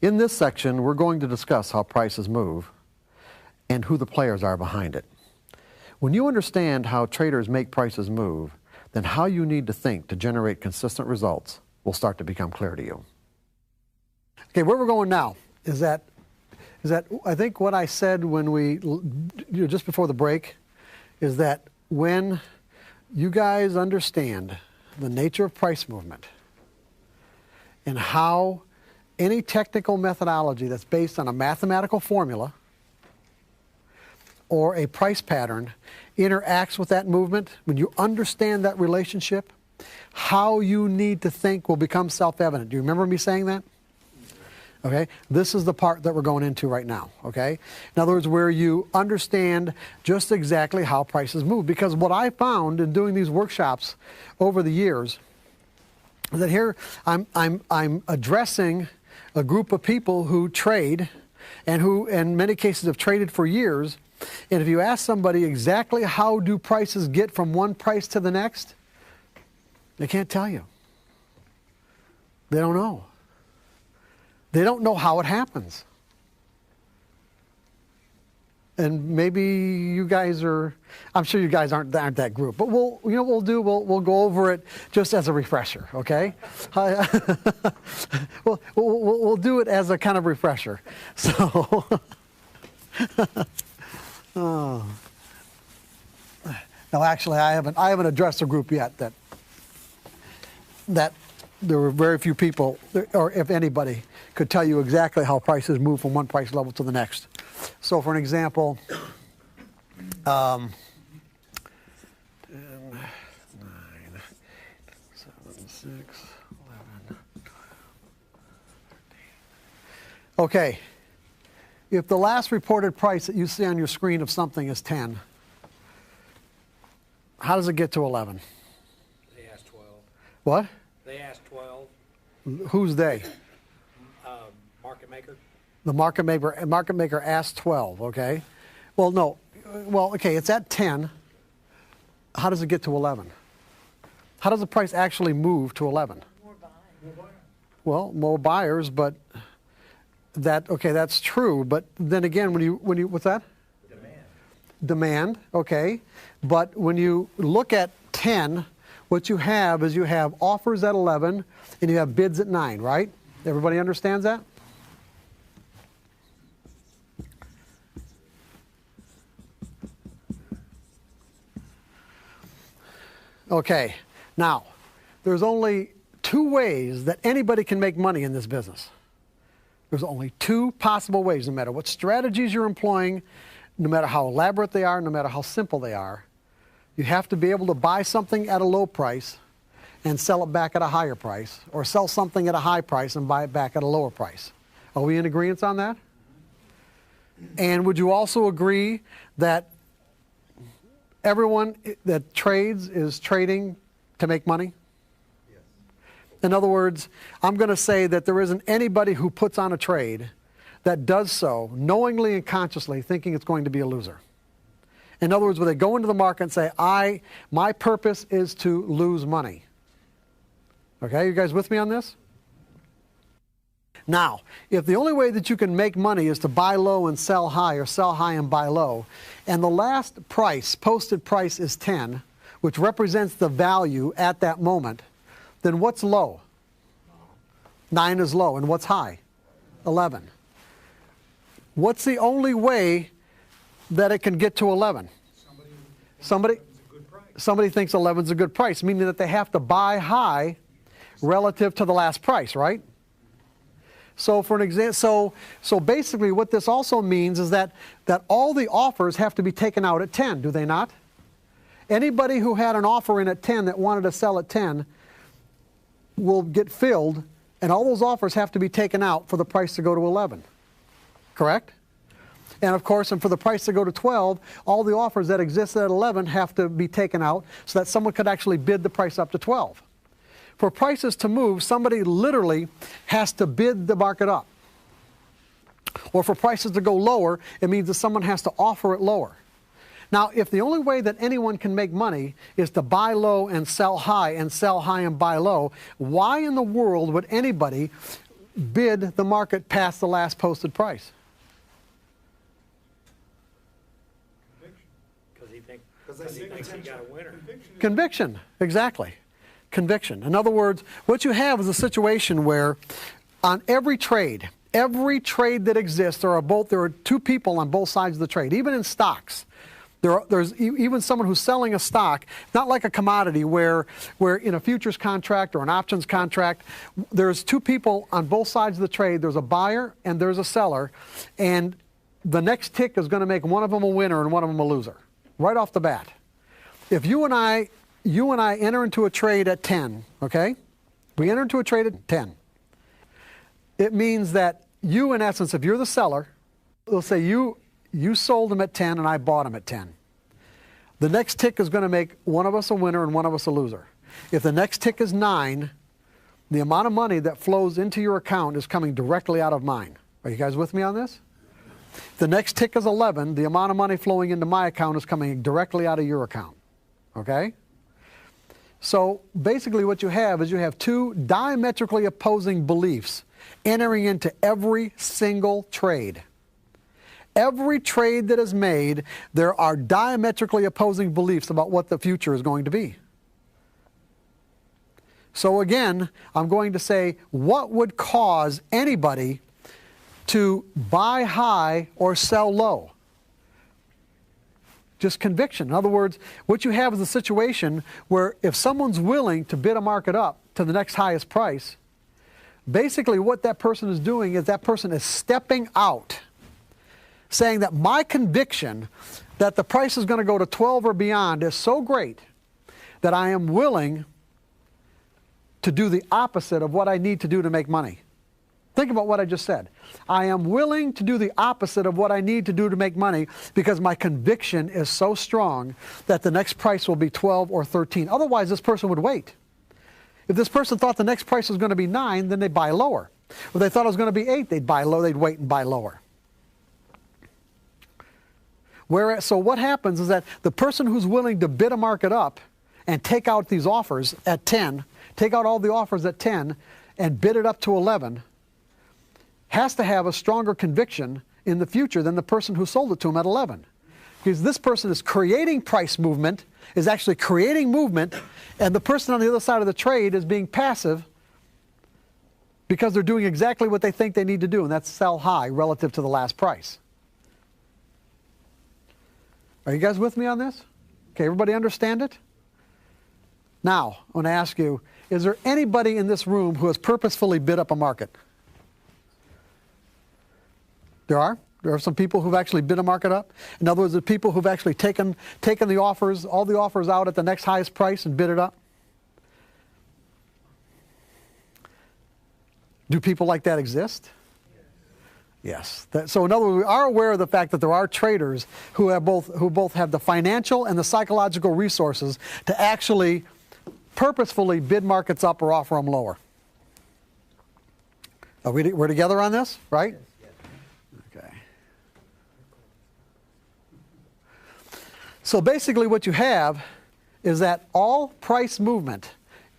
In this section, we're going to discuss how prices move and who the players are behind it. When you understand how traders make prices move, then how you need to think to generate consistent results will start to become clear to you. Okay, where we're going now is that I think what I said when just before the break is that when you guys understand the nature of price movement and how any technical methodology that's based on a mathematical formula or a price pattern interacts with that movement, when you understand that relationship, how you need to think will become self-evident. Do you remember me saying that? Okay, this is the part that we're going into right now, okay? In other words, where you understand just exactly how prices move. Because what I found in doing these workshops over the years is that here I'm addressing a group of people who trade and who in many cases have traded for years. And if you ask somebody exactly how do prices get from one price to the next, they can't tell you. They don't know. They don't know how it happens. And maybe you guys are, I'm sure you guys aren't that group, but we'll go over it just as a refresher, okay? we'll do it as a kind of refresher. So, oh. Now actually I haven't addressed a group yet that there were very few people, or if anybody, could tell you exactly how prices move from one price level to the next. So for an example, 10, 9, 7, 6, 11. Okay, if the last reported price that you see on your screen of something is 10, how does it get to 11? They asked 12. What? They asked 12. Who's they? Market maker. The market maker asked 12, okay? Well, no. Well, okay, it's at 10. How does it get to 11? How does the price actually move to 11? More buyers. Well, more buyers, but that's true. But then again, when you what's that? Demand, okay. But when you look at 10, what you have is you have offers at 11 and you have bids at 9, right? Everybody understands that? Okay, now, there's only two ways that anybody can make money in this business. There's only two possible ways, no matter what strategies you're employing, no matter how elaborate they are, no matter how simple they are. You have to be able to buy something at a low price and sell it back at a higher price, or sell something at a high price and buy it back at a lower price. Are we in agreement on that? And would you also agree that everyone that trades is trading to make money? Yes. In other words, I'm going to say that there isn't anybody who puts on a trade that does so knowingly and consciously thinking it's going to be a loser. In other words, when they go into the market and say, my purpose is to lose money. Okay, you guys with me on this? Now, if the only way that you can make money is to buy low and sell high, or sell high and buy low, and the last price, posted price, is 10, which represents the value at that moment, then what's low? 9 is low. And what's high? 11. What's the only way that it can get to 11? Somebody thinks 11 is a good price, meaning that they have to buy high relative to the last price, right? So for an example, so basically what this also means is that all the offers have to be taken out at 10, do they not? Anybody who had an offer in at 10 that wanted to sell at 10 will get filled, and all those offers have to be taken out for the price to go to 11. Correct? And of course, and for the price to go to 12, all the offers that exist at 11 have to be taken out so that someone could actually bid the price up to 12. For prices to move, somebody literally has to bid the market up. Or for prices to go lower, it means that someone has to offer it lower. Now, if the only way that anyone can make money is to buy low and sell high and buy low, why in the world would anybody bid the market past the last posted price? Because he thinks he got a winner. Conviction, exactly. Conviction. In other words, what you have is a situation where on every trade that exists, there are two people on both sides of the trade. Even in stocks, there's even someone who's selling a stock, not like a commodity where in a futures contract or an options contract, there's two people on both sides of the trade. There's a buyer and there's a seller, and the next tick is going to make one of them a winner and one of them a loser, right off the bat. If you and I enter into a trade at 10, okay? We enter into a trade at 10. It means that you, in essence, if you're the seller, let's say you sold them at 10 and I bought them at 10. The next tick is going to make one of us a winner and one of us a loser. If the next tick is 9, the amount of money that flows into your account is coming directly out of mine. Are you guys with me on this? If the next tick is 11, the amount of money flowing into my account is coming directly out of your account. Okay? So basically what you have is you have two diametrically opposing beliefs entering into every single trade. Every trade that is made, there are diametrically opposing beliefs about what the future is going to be. So again, I'm going to say, what would cause anybody to buy high or sell low? Just conviction. In other words, what you have is a situation where if someone's willing to bid a market up to the next highest price, basically what that person is doing is that person is stepping out, saying that my conviction that the price is going to go to 12 or beyond is so great that I am willing to do the opposite of what I need to do to make money. Think about what I just said. I am willing to do the opposite of what I need to do to make money because my conviction is so strong that the next price will be 12 or 13. Otherwise, this person would wait. If this person thought the next price was going to be 9, then they'd buy lower. If they thought it was going to be 8, they'd buy low. They'd wait and buy lower. So what happens is that the person who's willing to bid a market up and take out these offers at 10, take out all the offers at 10 and bid it up to 11, has to have a stronger conviction in the future than the person who sold it to him at 11. Because this person is creating price movement, is actually creating movement, and the person on the other side of the trade is being passive because they're doing exactly what they think they need to do, and that's sell high relative to the last price. Are you guys with me on this? Okay, everybody understand it? Now, I want to ask you, is there anybody in this room who has purposefully bid up a market? There are? There are some people who've actually bid a market up? In other words, the people who've actually taken the offers, all the offers out at the next highest price and bid it up? Do people like that exist? Yes. So in other words, we are aware of the fact that there are traders who both have the financial and the psychological resources to actually purposefully bid markets up or offer them lower. We're together on this, right? Okay. So basically what you have is that all price movement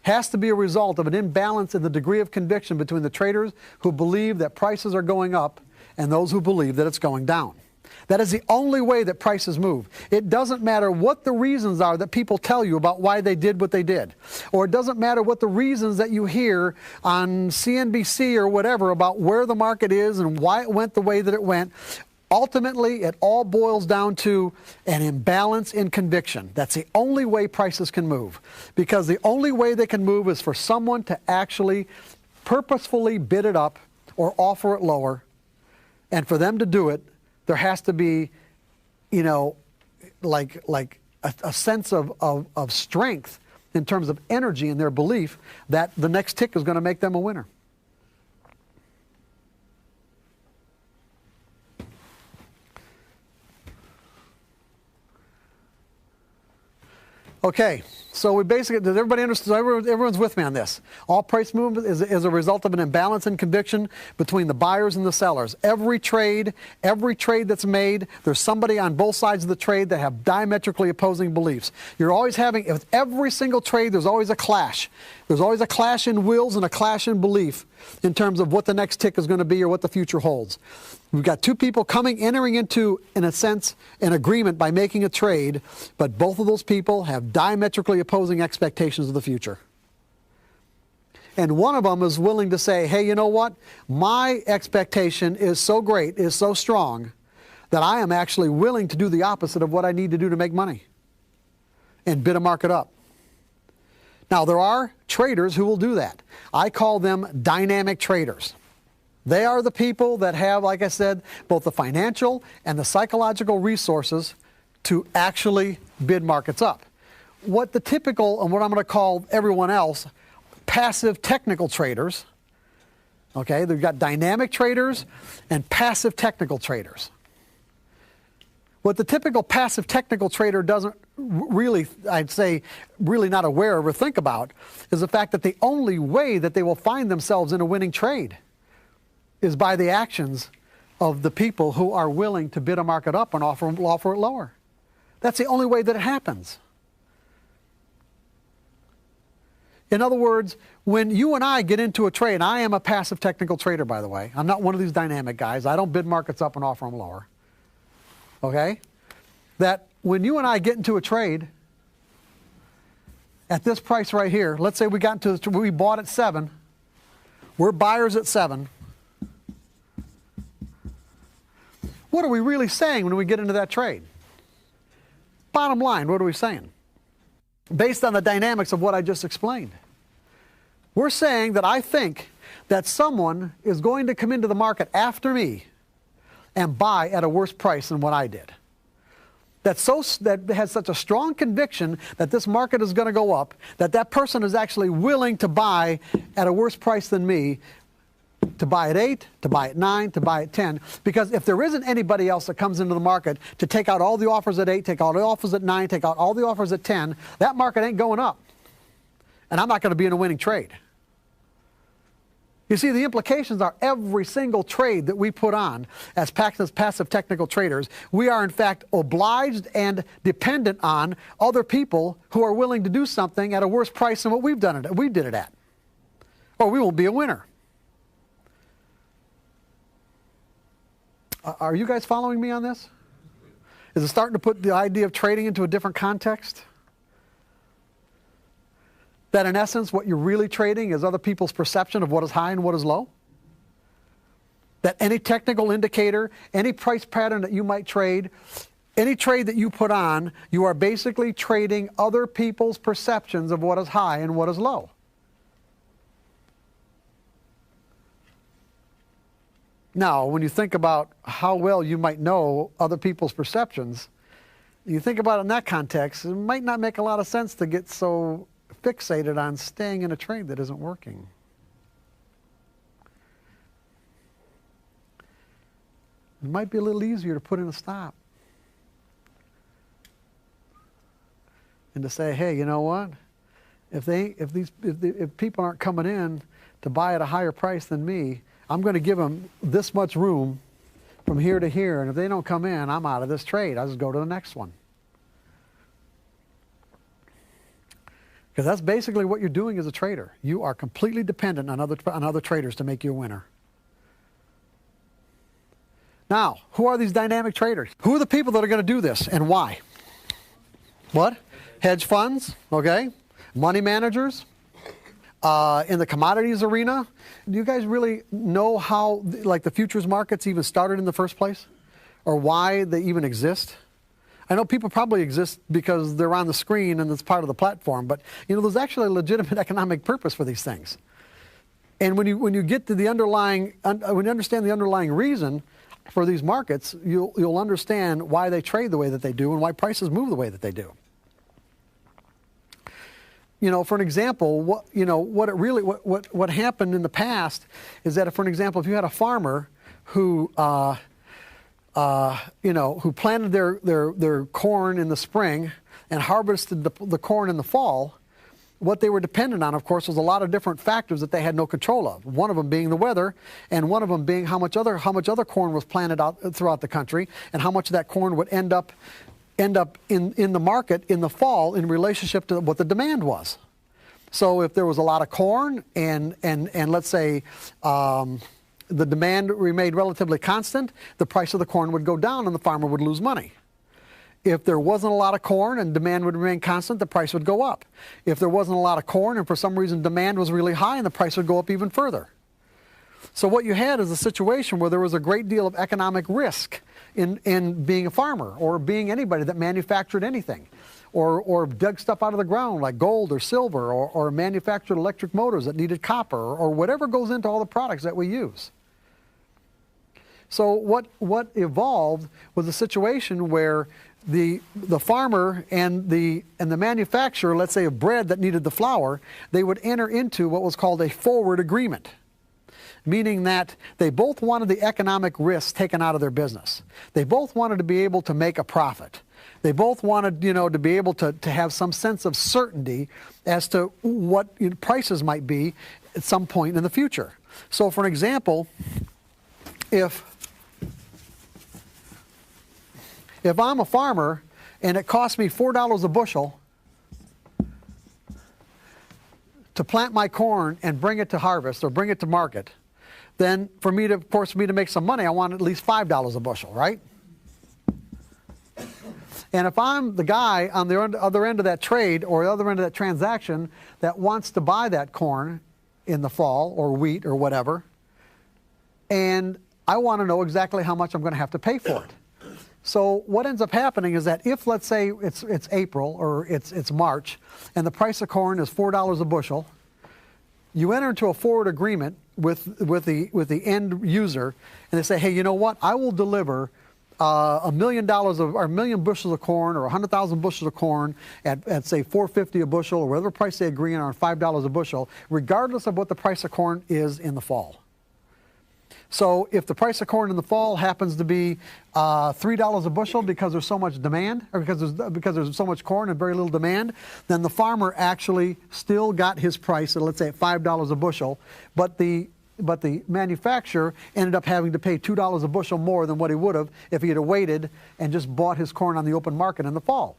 has to be a result of an imbalance in the degree of conviction between the traders who believe that prices are going up and those who believe that it's going down. That is the only way that prices move. It doesn't matter what the reasons are that people tell you about why they did what they did. Or it doesn't matter what the reasons that you hear on CNBC or whatever about where the market is and why it went the way that it went. Ultimately, it all boils down to an imbalance in conviction. That's the only way prices can move. Because the only way they can move is for someone to actually purposefully bid it up or offer it lower. And for them to do it, there has to be, like a sense of strength in terms of energy in their belief that the next tick is going to make them a winner. Okay. So we basically, does everybody understand? Everyone's with me on this. All price movement is a result of an imbalance in conviction between the buyers and the sellers. Every trade that's made, there's somebody on both sides of the trade that have diametrically opposing beliefs. You're always having, with every single trade, there's always a clash. There's always a clash in wills and a clash in belief in terms of what the next tick is going to be or what the future holds. We've got two people entering into, in a sense, an agreement by making a trade, but both of those people have diametrically opposing expectations of the future. And one of them is willing to say, hey, you know what? My expectation is so great, is so strong, that I am actually willing to do the opposite of what I need to do to make money and bid a market up. Now, there are traders who will do that. I call them dynamic traders. They are the people that have, like I said, both the financial and the psychological resources to actually bid markets up. What the typical, and what I'm going to call everyone else, passive technical traders, okay, they've got dynamic traders and passive technical traders. What the typical passive technical trader doesn't really, I'd say, really not aware of or think about is the fact that the only way that they will find themselves in a winning trade is by the actions of the people who are willing to bid a market up and offer it lower. That's the only way that it happens. In other words, when you and I get into a trade, and I am a passive technical trader, by the way. I'm not one of these dynamic guys. I don't bid markets up and offer them lower. Okay? That when you and I get into a trade at this price right here, let's say we bought at 7, we're buyers at 7. What are we really saying when we get into that trade? Bottom line, what are we saying? Based on the dynamics of what I just explained. We're saying that I think that someone is going to come into the market after me and buy at a worse price than what I did. That has such a strong conviction that this market is going to go up, that person is actually willing to buy at a worse price than me, to buy at 8, to buy at 9, to buy at 10. Because if there isn't anybody else that comes into the market to take out all the offers at 8, take all the offers at 9, take out all the offers at 10, that market ain't going up. And I'm not going to be in a winning trade. You see, the implications are every single trade that we put on as passive technical traders, we are in fact obliged and dependent on other people who are willing to do something at a worse price than what we did it at. Or we won't be a winner. Are you guys following me on this? Is it starting to put the idea of trading into a different context? That in essence, what you're really trading is other people's perception of what is high and what is low? That any technical indicator, any price pattern that you might trade, any trade that you put on, you are basically trading other people's perceptions of what is high and what is low. Now, when you think about how well you might know other people's perceptions, you think about it in that context, it might not make a lot of sense to get so fixated on staying in a trade that isn't working. It might be a little easier to put in a stop. And to say, hey, you know what? If people aren't coming in to buy at a higher price than me, I'm going to give them this much room from here to here, and if they don't come in, I'm out of this trade. I'll just go to the next one. Because that's basically what you're doing as a trader. You are completely dependent on other traders to make you a winner. Now, who are these dynamic traders? Who are the people that are going to do this, and why? What? Hedge funds, okay? Money managers. In the commodities arena, do you guys really know how, like, the futures markets even started in the first place? Or why they even exist? I know people probably exist because they're on the screen and it's part of the platform, but, you know, there's actually a legitimate economic purpose for these things. And when you get to the underlying, when you understand the underlying reason for these markets, you'll understand why they trade the way that they do and why prices move the way that they do. You know, for an example, what happened in the past is that, for an example, if you had a farmer who, who planted their corn in the spring and harvested the corn in the fall, what they were dependent on, of course, was a lot of different factors that they had no control of. One of them being the weather, and one of them being how much other corn was planted out throughout the country, and how much of that corn would end up in the market in the fall in relationship to what the demand was. So if there was a lot of corn and let's say the demand remained relatively constant, the price of the corn would go down and the farmer would lose money. If there wasn't a lot of corn and demand would remain constant, the price would go up. If there wasn't a lot of corn and for some reason demand was really high, and the price would go up even further. So what you had is a situation where there was a great deal of economic risk in being a farmer or being anybody that manufactured anything or dug stuff out of the ground like gold or silver or manufactured electric motors that needed copper or whatever goes into all the products that we use. So what evolved was a situation where the farmer and the manufacturer, let's say of bread that needed the flour, they would enter into what was called a forward agreement, meaning that they both wanted the economic risk taken out of their business. They both wanted to be able to make a profit. They both wanted, to be able to have some sense of certainty as to what prices might be at some point in the future. So for an example, if I'm a farmer and it costs me $4 a bushel to plant my corn and bring it to harvest or bring it to market, then for me to make some money, I want at least $5 a bushel, right? And if I'm the guy on the other end of that trade or the other end of that transaction that wants to buy that corn in the fall or wheat or whatever, and I want to know exactly how much I'm going to have to pay for it. So what ends up happening is that if, let's say, it's April or it's March, and the price of corn is $4 a bushel, you enter into a forward agreement with the end user, and they say, hey, you know what? I will deliver $1 million or 1 million bushels of corn or 100,000 bushels of corn at say $4.50 a bushel or whatever price they agree on $5 a bushel, regardless of what the price of corn is in the fall. So if the price of corn in the fall happens to be $3 a bushel because there's so much demand, or because there's so much corn and very little demand, then the farmer actually still got his price at, let's say, at $5 a bushel, but the manufacturer ended up having to pay $2 a bushel more than what he would have if he had waited and just bought his corn on the open market in the fall.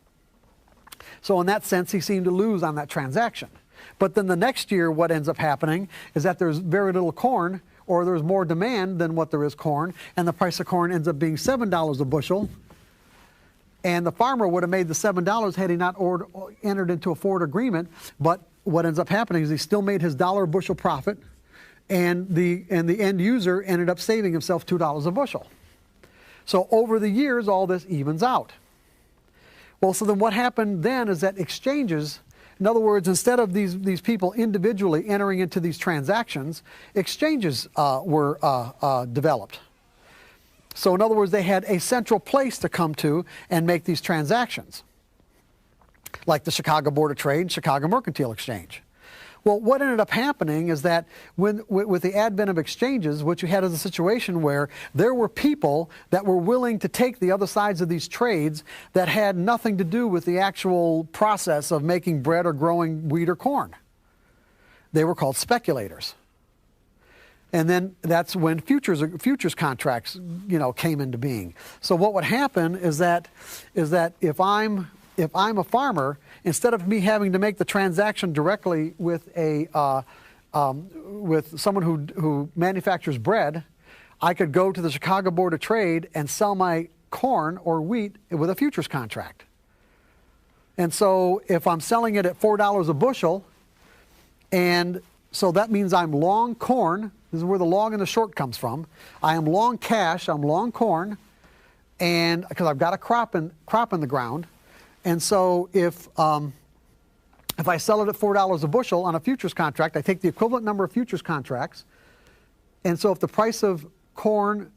So in that sense, he seemed to lose on that transaction. But then the next year, what ends up happening is that there's very little corn, or there's more demand than what there is corn, and the price of corn ends up being $7 a bushel, and the farmer would have made the $7 had he not entered into a forward agreement, but what ends up happening is he still made his $1 a bushel profit, and the end user ended up saving himself $2 a bushel. So over the years, all this evens out. Well, so then what happened then is that exchanges, in other words, instead of these people individually entering into these transactions, exchanges were developed. So in other words, they had a central place to come to and make these transactions, like the Chicago Board of Trade and Chicago Mercantile Exchange. Well, what ended up happening is that with the advent of exchanges, what you had is a situation where there were people that were willing to take the other sides of these trades that had nothing to do with the actual process of making bread or growing wheat or corn. They were called speculators. And then that's when futures contracts, came into being. So what would happen is that if I'm a farmer, instead of me having to make the transaction directly with with someone who manufactures bread, I could go to the Chicago Board of Trade and sell my corn or wheat with a futures contract. And so if I'm selling it at $4 a bushel, and so that means I'm long corn. This is where the long and the short comes from. I am long cash, I'm long corn, and because I've got a crop in the ground. And so if I sell it at $4 a bushel on a futures contract, I take the equivalent number of futures contracts. And so if the price of corn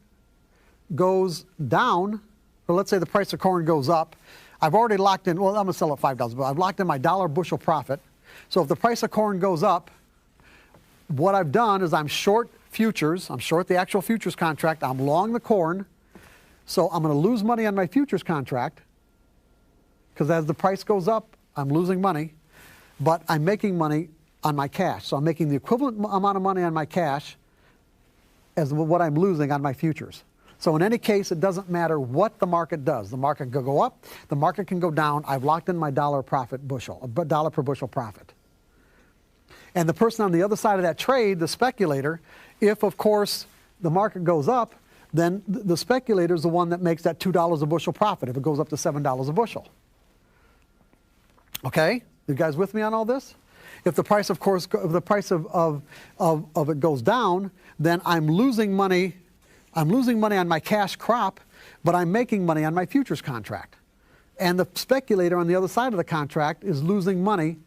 goes down, or let's say the price of corn goes up, I've already locked in, well, I'm going to sell it at $5, but I've locked in my $1 bushel profit. So if the price of corn goes up, what I've done is I'm short futures, I'm short the actual futures contract, I'm long the corn, so I'm going to lose money on my futures contract. because as the price goes up, I'm losing money, but I'm making money on my cash. So I'm making the equivalent amount of money on my cash as what I'm losing on my futures. So in any case, it doesn't matter what the market does. The market could go up, the market can go down. I've locked in my dollar per bushel profit. And the person on the other side of that trade, the speculator, if of course the market goes up, then the speculator is the one that makes that $2 a bushel profit if it goes up to $7 a bushel. Okay? You guys with me on all this? If the price, of course, if the price of it goes down, then I'm losing money. I'm losing money on my cash crop, but I'm making money on my futures contract. And the speculator on the other side of the contract is losing money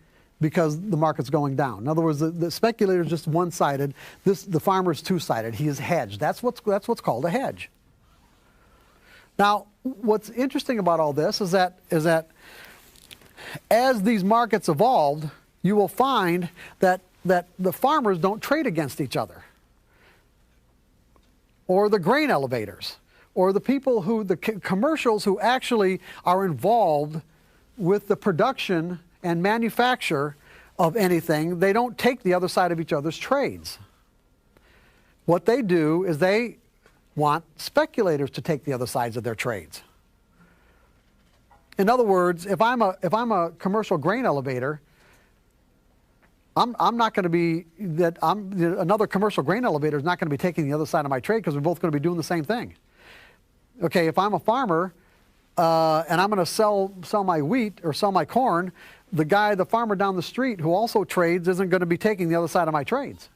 because the market's going down. In other words, the speculator is just one-sided. The farmer is two-sided. He is hedged. That's what's called a hedge. Now, what's interesting about all this is that as these markets evolved, you will find that the farmers don't trade against each other, or the grain elevators, or the people the commercials who actually are involved with the production and manufacture of anything. They don't take the other side of each other's trades. What they do is they want speculators to take the other sides of their trades. In other words, if I'm a commercial grain elevator, I'm not going to be another commercial grain elevator is not going to be taking the other side of my trade because we're both going to be doing the same thing. Okay, if I'm a farmer and I'm going to sell my wheat or sell my corn, the farmer down the street who also trades isn't going to be taking the other side of my trades.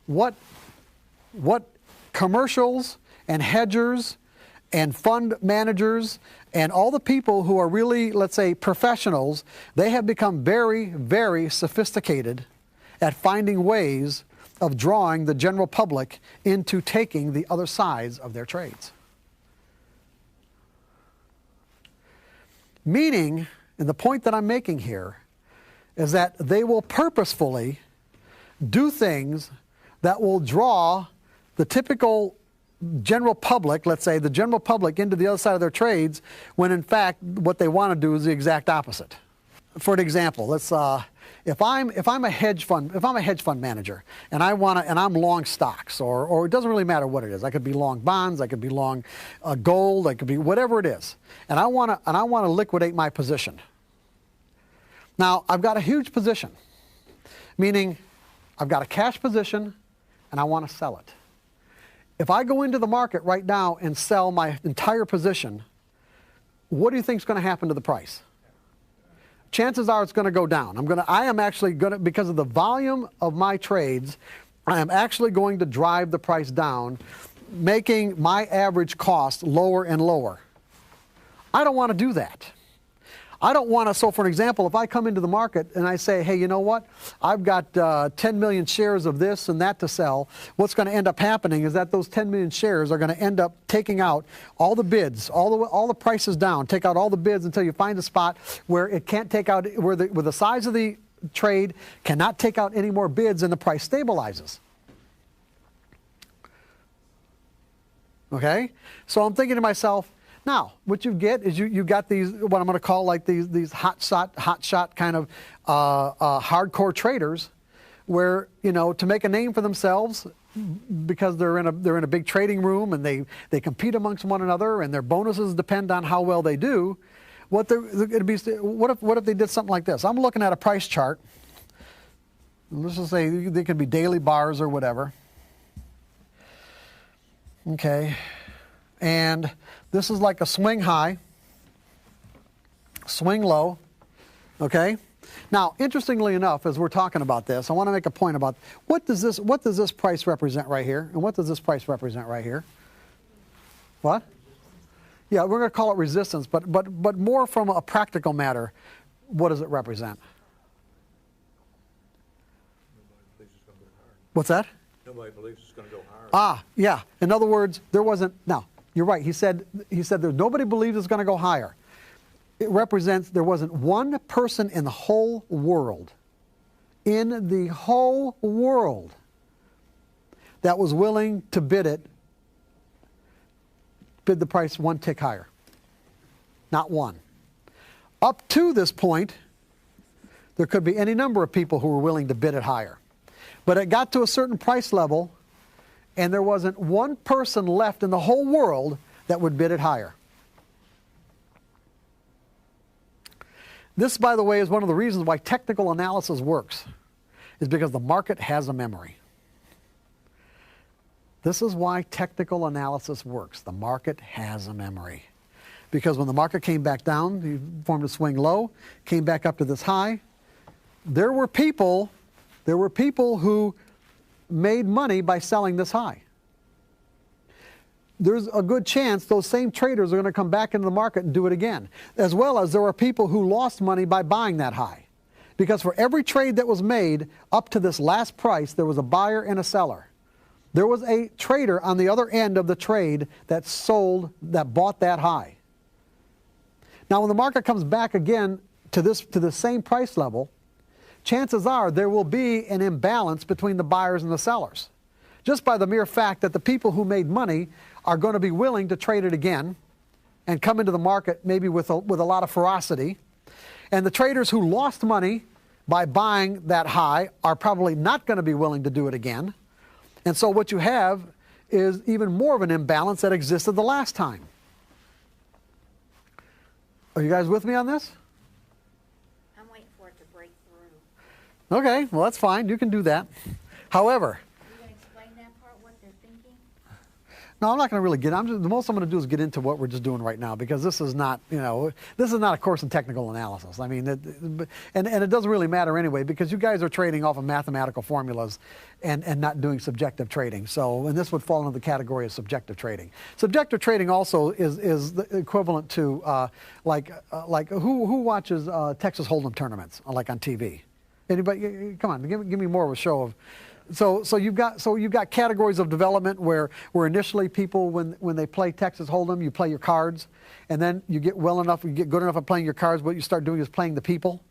What commercials and hedgers and fund managers and all the people who are really, let's say, professionals, they have become very, very sophisticated at finding ways of drawing the general public into taking the other sides of their trades. Meaning, and the point that I'm making here, is that they will purposefully do things that will draw the typical general public, let's say the general public, into the other side of their trades, when in fact what they want to do is the exact opposite. For an example, let's if I'm a hedge fund manager and I'm long stocks, or it doesn't really matter what it is. I could be long bonds, I could be long gold, I could be whatever it is, and I want to liquidate my position. Now I've got a huge position, meaning I've got a cash position and I want to sell it. If I go into the market right now and sell my entire position, what do you think is going to happen to the price? Chances are it's going to go down. I am actually going to, because of the volume of my trades, I am actually going to drive the price down, making my average cost lower and lower. I don't want to do that. I don't want to, so for an example, if I come into the market and I say, hey, you know what, I've got 10 million shares of this and that to sell, what's going to end up happening is that those 10 million shares are going to end up taking out all the bids, all the prices down, take out all the bids until you find a spot where it can't take out, where the size of the trade cannot take out any more bids and the price stabilizes. Okay? So I'm thinking to myself, now, what you get is you got these, what I'm going to call like these hot shot kind of hardcore traders, where, you know, to make a name for themselves, because they're in a big trading room and they compete amongst one another and their bonuses depend on how well they do. What if they did something like this? I'm looking at a price chart. Let's just say they could be daily bars or whatever. Okay. And this is like a swing high, swing low, okay? Now, interestingly enough, as we're talking about this, I want to make a point about what does this price represent right here, and what does this price represent right here? What? Yeah, we're going to call it resistance, but more from a practical matter, what does it represent? What's that? Nobody believes it's going to go higher. Ah, yeah. In other words, there wasn't. Now, you're right. He said that nobody believes it's going to go higher. It represents there wasn't one person in the whole world, that was willing to bid the price one tick higher. Not one. Up to this point, there could be any number of people who were willing to bid it higher. But it got to a certain price level, and there wasn't one person left in the whole world that would bid it higher. This, by the way, is one of the reasons why technical analysis works, is because the market has a memory. This is why technical analysis works. The market has a memory. Because when the market came back down, you formed a swing low, came back up to this high, there were people who made money by selling this high. There's a good chance those same traders are going to come back into the market and do it again. As well as there are people who lost money by buying that high. Because for every trade that was made up to this last price, there was a buyer and a seller. There was a trader on the other end of the trade that sold, that bought that high. Now when the market comes back again to the same price level, chances are there will be an imbalance between the buyers and the sellers. Just by the mere fact that the people who made money are going to be willing to trade it again and come into the market maybe with a lot of ferocity. And the traders who lost money by buying that high are probably not going to be willing to do it again. And so what you have is even more of an imbalance that existed the last time. Are you guys with me on this? I'm waiting for it to break through. Okay, well that's fine. You can do that. However, Are you going to explain that part, what they're thinking? no, I'm not going to really the most I'm going to do is get into what we're just doing right now, because this is not, this is not a course in technical analysis. I mean, and it doesn't really matter anyway, because you guys are trading off of mathematical formulas and not doing subjective trading. So, and this would fall into the category of subjective trading. Subjective trading also is the equivalent to like who watches Texas Hold'em tournaments like on TV? Anybody? Come on, give me more of a show of. So you've got categories of development where initially people, when they play Texas Hold'em, you play your cards, and then you get good enough at playing your cards. What you start doing is playing the people,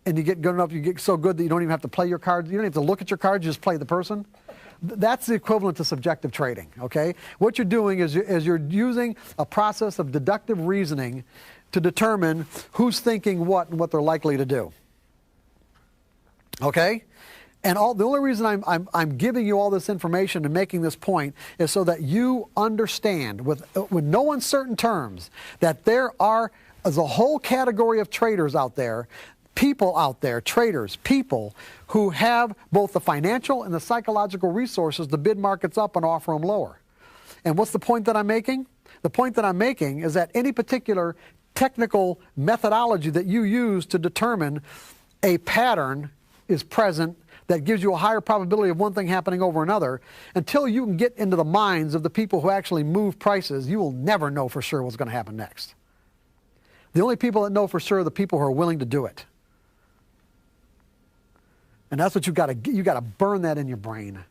and you get good enough, you get so good that you don't even have to play your cards. You don't have to look at your cards, you just play the person. That's the equivalent to subjective trading. Okay, what you're doing is you're using a process of deductive reasoning to determine who's thinking what and what they're likely to do. Okay. And the only reason I'm giving you all this information and making this point is so that you understand with no uncertain terms that there is a whole category of traders out there, people out there, traders, people who have both the financial and the psychological resources to bid markets up and offer them lower. And what's the point that I'm making? The point that I'm making is that any particular technical methodology that you use to determine a pattern is present that gives you a higher probability of one thing happening over another, until you can get into the minds of the people who actually move prices, you will never know for sure what's going to happen next. The only people that know for sure are the people who are willing to do it. And that's what you got to burn that in your brain.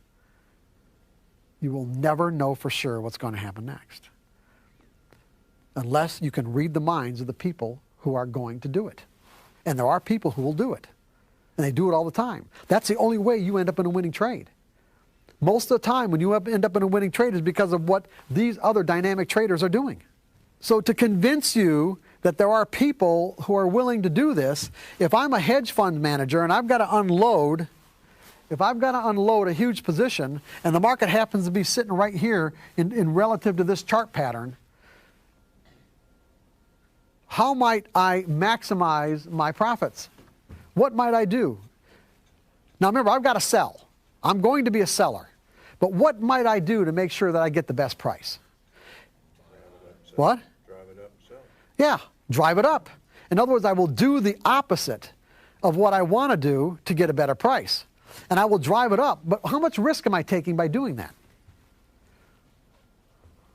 You will never know for sure what's going to happen next, unless you can read the minds of the people who are going to do it. And there are people who will do it. And they do it all the time. That's the only way you end up in a winning trade. Most of the time when you end up in a winning trade is because of what these other dynamic traders are doing. So to convince you that there are people who are willing to do this, if I'm a hedge fund manager and I've got to unload a huge position and the market happens to be sitting right here in relative to this chart pattern, how might I maximize my profits? What might I do? Now remember, I've got to sell. I'm going to be a seller. But what might I do to make sure that I get the best price? What? Drive it up and sell it. Yeah, drive it up. In other words, I will do the opposite of what I want to do to get a better price. And I will drive it up. But how much risk am I taking by doing that?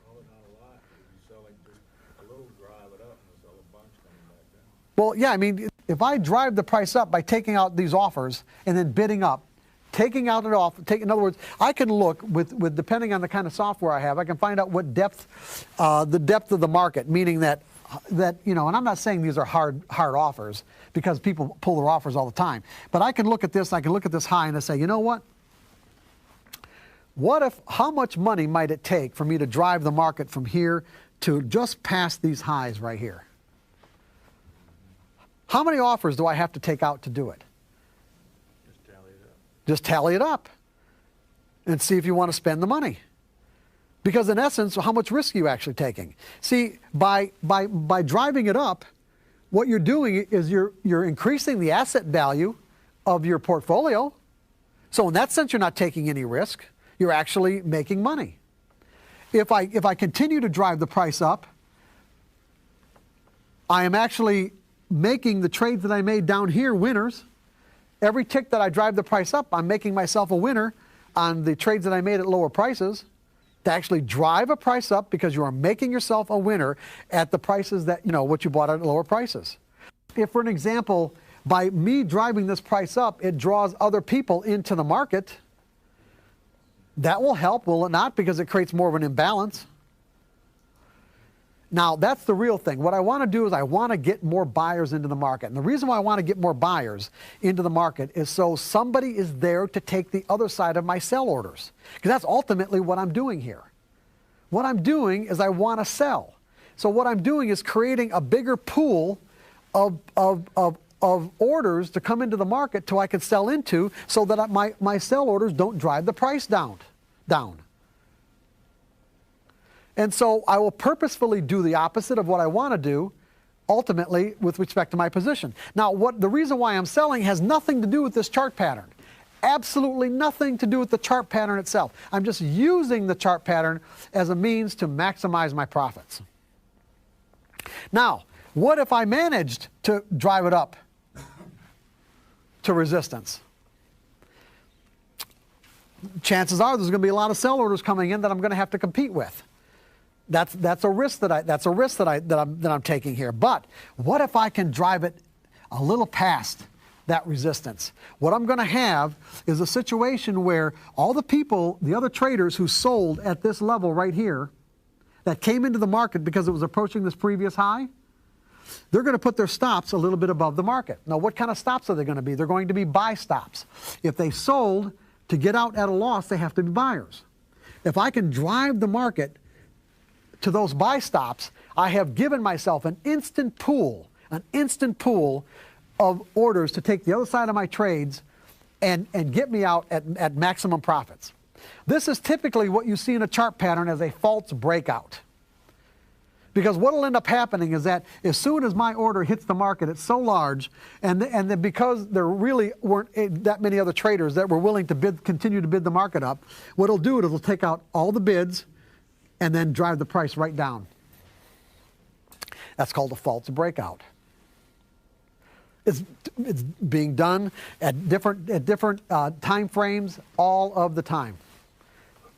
Probably not a lot. If you're selling just a little, drive it up and sell a bunch coming back down. Well, yeah, I mean, if I drive the price up by taking out these offers and then bidding up, taking out an offer, in other words, I can look with depending on the kind of software I have, I can find out what depth, the depth of the market, meaning that and I'm not saying these are hard offers because people pull their offers all the time, but I can look at this high and I say, you know what? How much money might it take for me to drive the market from here to just past these highs right here? How many offers do I have to take out to do it? Just tally it up. Just tally it up and see if you want to spend the money. Because in essence, how much risk are you actually taking? See, by driving it up, what you're doing is you're increasing the asset value of your portfolio. So in that sense, you're not taking any risk. You're actually making money. If I continue to drive the price up, I am actually making the trades that I made down here winners. Every tick that I drive the price up, I'm making myself a winner on the trades that I made at lower prices. To actually drive a price up because you are making yourself a winner at the prices that, what you bought at lower prices. If, for an example, by me driving this price up, it draws other people into the market, that will help, will it not? Because it creates more of an imbalance. Now, that's the real thing. What I want to do is I want to get more buyers into the market. And the reason why I want to get more buyers into the market is so somebody is there to take the other side of my sell orders. Because that's ultimately what I'm doing here. What I'm doing is I want to sell. So what I'm doing is creating a bigger pool of orders to come into the market till I can sell into so that my sell orders don't drive the price down. And so I will purposefully do the opposite of what I want to do, ultimately, with respect to my position. Now, the reason why I'm selling has nothing to do with this chart pattern. Absolutely nothing to do with the chart pattern itself. I'm just using the chart pattern as a means to maximize my profits. Now, what if I managed to drive it up to resistance? Chances are there's going to be a lot of sell orders coming in that I'm going to have to compete with. That's a risk that I'm taking here. But what if I can drive it a little past that resistance? What I'm going to have is a situation where all the people, the other traders who sold at this level right here, that came into the market because it was approaching this previous high, they're going to put their stops a little bit above the market. Now, what kind of stops are they going to be? They're going to be buy stops. If they sold to get out at a loss, they have to be buyers. If I can drive the market to those buy stops, I have given myself an instant pool of orders to take the other side of my trades and get me out at maximum profits. This is typically what you see in a chart pattern as a false breakout. Because what will end up happening is that as soon as my order hits the market, it's so large, and then because there really weren't that many other traders that were willing to continue to bid the market up, what it'll do is it'll take out all the bids and then drive the price right down. That's called a false breakout. It's being done at different time frames all of the time.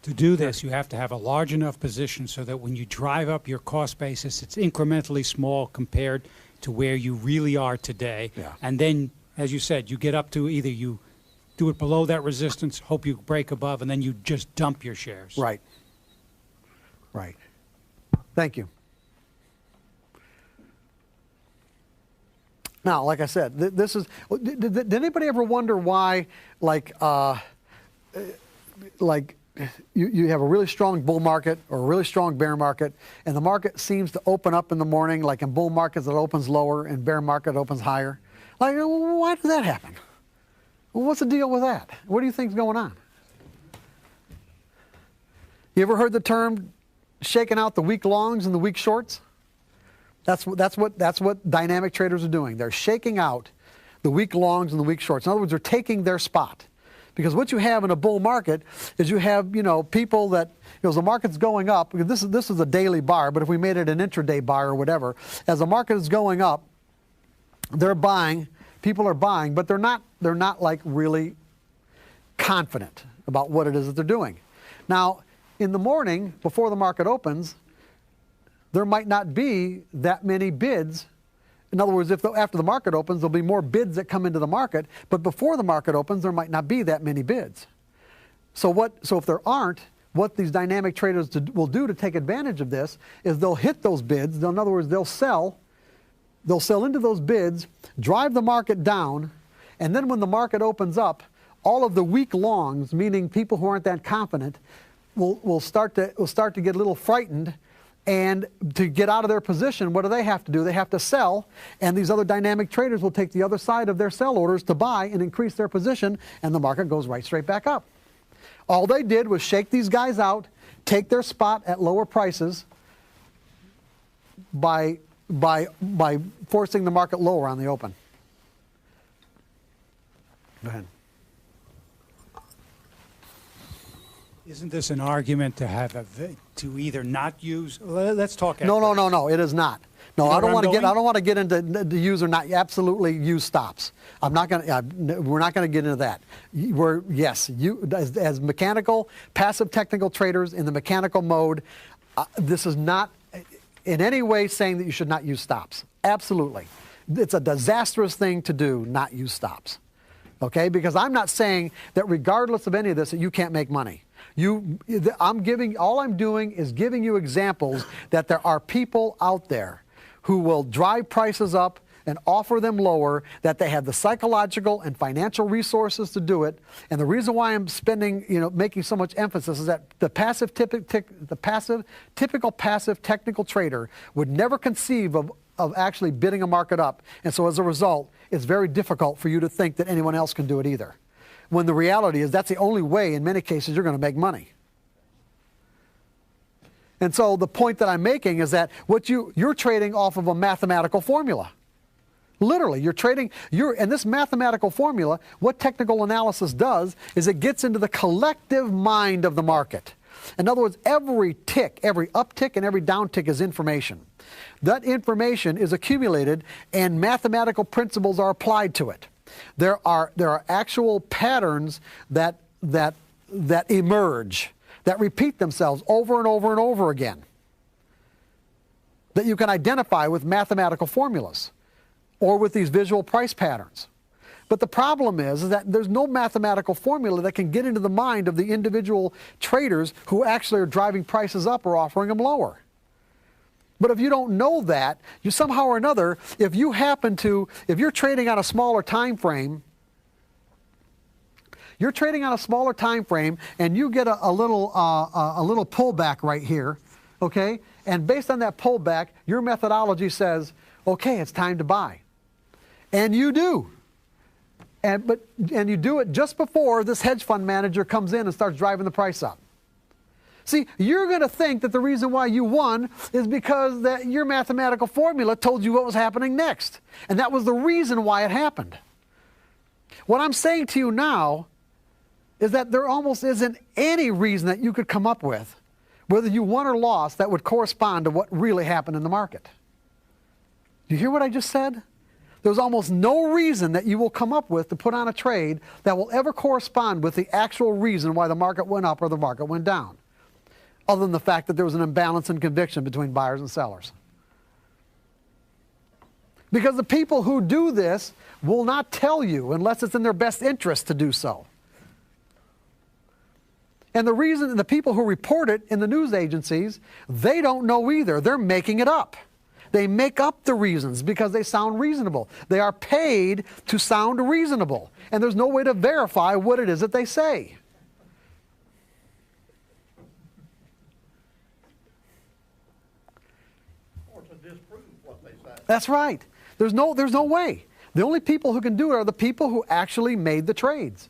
To do this, you have to have a large enough position so that when you drive up your cost basis, it's incrementally small compared to where you really are today. Yeah. And then, as you said, you get up to either you do it below that resistance, hope you break above, and then you just dump your shares. Right. Right. Thank you. Now, like I said, this is. Did anybody ever wonder why, like you have a really strong bull market or a really strong bear market, and the market seems to open up in the morning, like in bull markets it opens lower, and bear market opens higher? Like, why does that happen? Well, what's the deal with that? What do you think's going on? You ever heard the term shaking out the weak longs and the weak shorts? That's what dynamic traders are doing. They're shaking out the weak longs and the weak shorts. In other words, they're taking their spot. Because what you have in a bull market is you have, people that, as the market's going up, because this is a daily bar, but if we made it an intraday bar or whatever, as the market is going up, they're buying, people are buying, but they're not like really confident about what it is that they're doing. Now, in the morning, before the market opens, there might not be that many bids. In other words, after the market opens, there'll be more bids that come into the market, but before the market opens, there might not be that many bids. So if there aren't, what these dynamic traders will do to take advantage of this is they'll hit those bids. In other words, they'll sell into those bids, drive the market down, and then when the market opens up, all of the weak longs, meaning people who aren't that confident, will start to get a little frightened, And to get out of their position, what do they have to do? They have to sell, and these other dynamic traders will take the other side of their sell orders to buy and increase their position, and the market goes right straight back up. All they did was shake these guys out, take their spot at lower prices by forcing the market lower on the open. Go ahead. Isn't this an argument to have to either not use? Let's talk. No. It is not. No, You know I don't where want to I'm get. going? I don't want to get into the use or not. Absolutely, use stops. I'm not going to. We're not going to get into that. Yes, you as mechanical, passive technical traders in the mechanical mode. This is not in any way saying that you should not use stops. Absolutely, it's a disastrous thing to do. Not use stops. Okay, because I'm not saying that regardless of any of this that you can't make money. All I'm doing is giving you examples that there are people out there who will drive prices up and offer them lower, that they have the psychological and financial resources to do it. And the reason why I'm making so much emphasis is that the typical passive technical trader would never conceive of actually bidding a market up. And so as a result, it's very difficult for you to think that anyone else can do it either. When the reality is that's the only way, in many cases, you're going to make money. And so the point that I'm making is that you're trading off of a mathematical formula. Literally, you're trading, and this mathematical formula, what technical analysis does is it gets into the collective mind of the market. In other words, every tick, every uptick and every downtick is information. That information is accumulated and mathematical principles are applied to it. There are actual patterns that emerge, that repeat themselves over and over and over again, that you can identify with mathematical formulas or with these visual price patterns. But the problem is that there's no mathematical formula that can get into the mind of the individual traders who actually are driving prices up or offering them lower. But if you don't know that, you somehow or another, if you're trading on a smaller time frame, and you get a little pullback right here, okay? And based on that pullback, your methodology says, okay, it's time to buy. And you do. And you do it just before this hedge fund manager comes in and starts driving the price up. See, you're going to think that the reason why you won is because that your mathematical formula told you what was happening next. And that was the reason why it happened. What I'm saying to you now is that there almost isn't any reason that you could come up with, whether you won or lost, that would correspond to what really happened in the market. You hear what I just said? There's almost no reason that you will come up with to put on a trade that will ever correspond with the actual reason why the market went up or the market went down, other than the fact that there was an imbalance in conviction between buyers and sellers. Because the people who do this will not tell you unless it's in their best interest to do so. And the people who report it in the news agencies, they don't know either. They're making it up. They make up the reasons because they sound reasonable. They are paid to sound reasonable. And there's no way to verify what it is that they say. Or to disprove what they say. That's right. There's no way. The only people who can do it are the people who actually made the trades.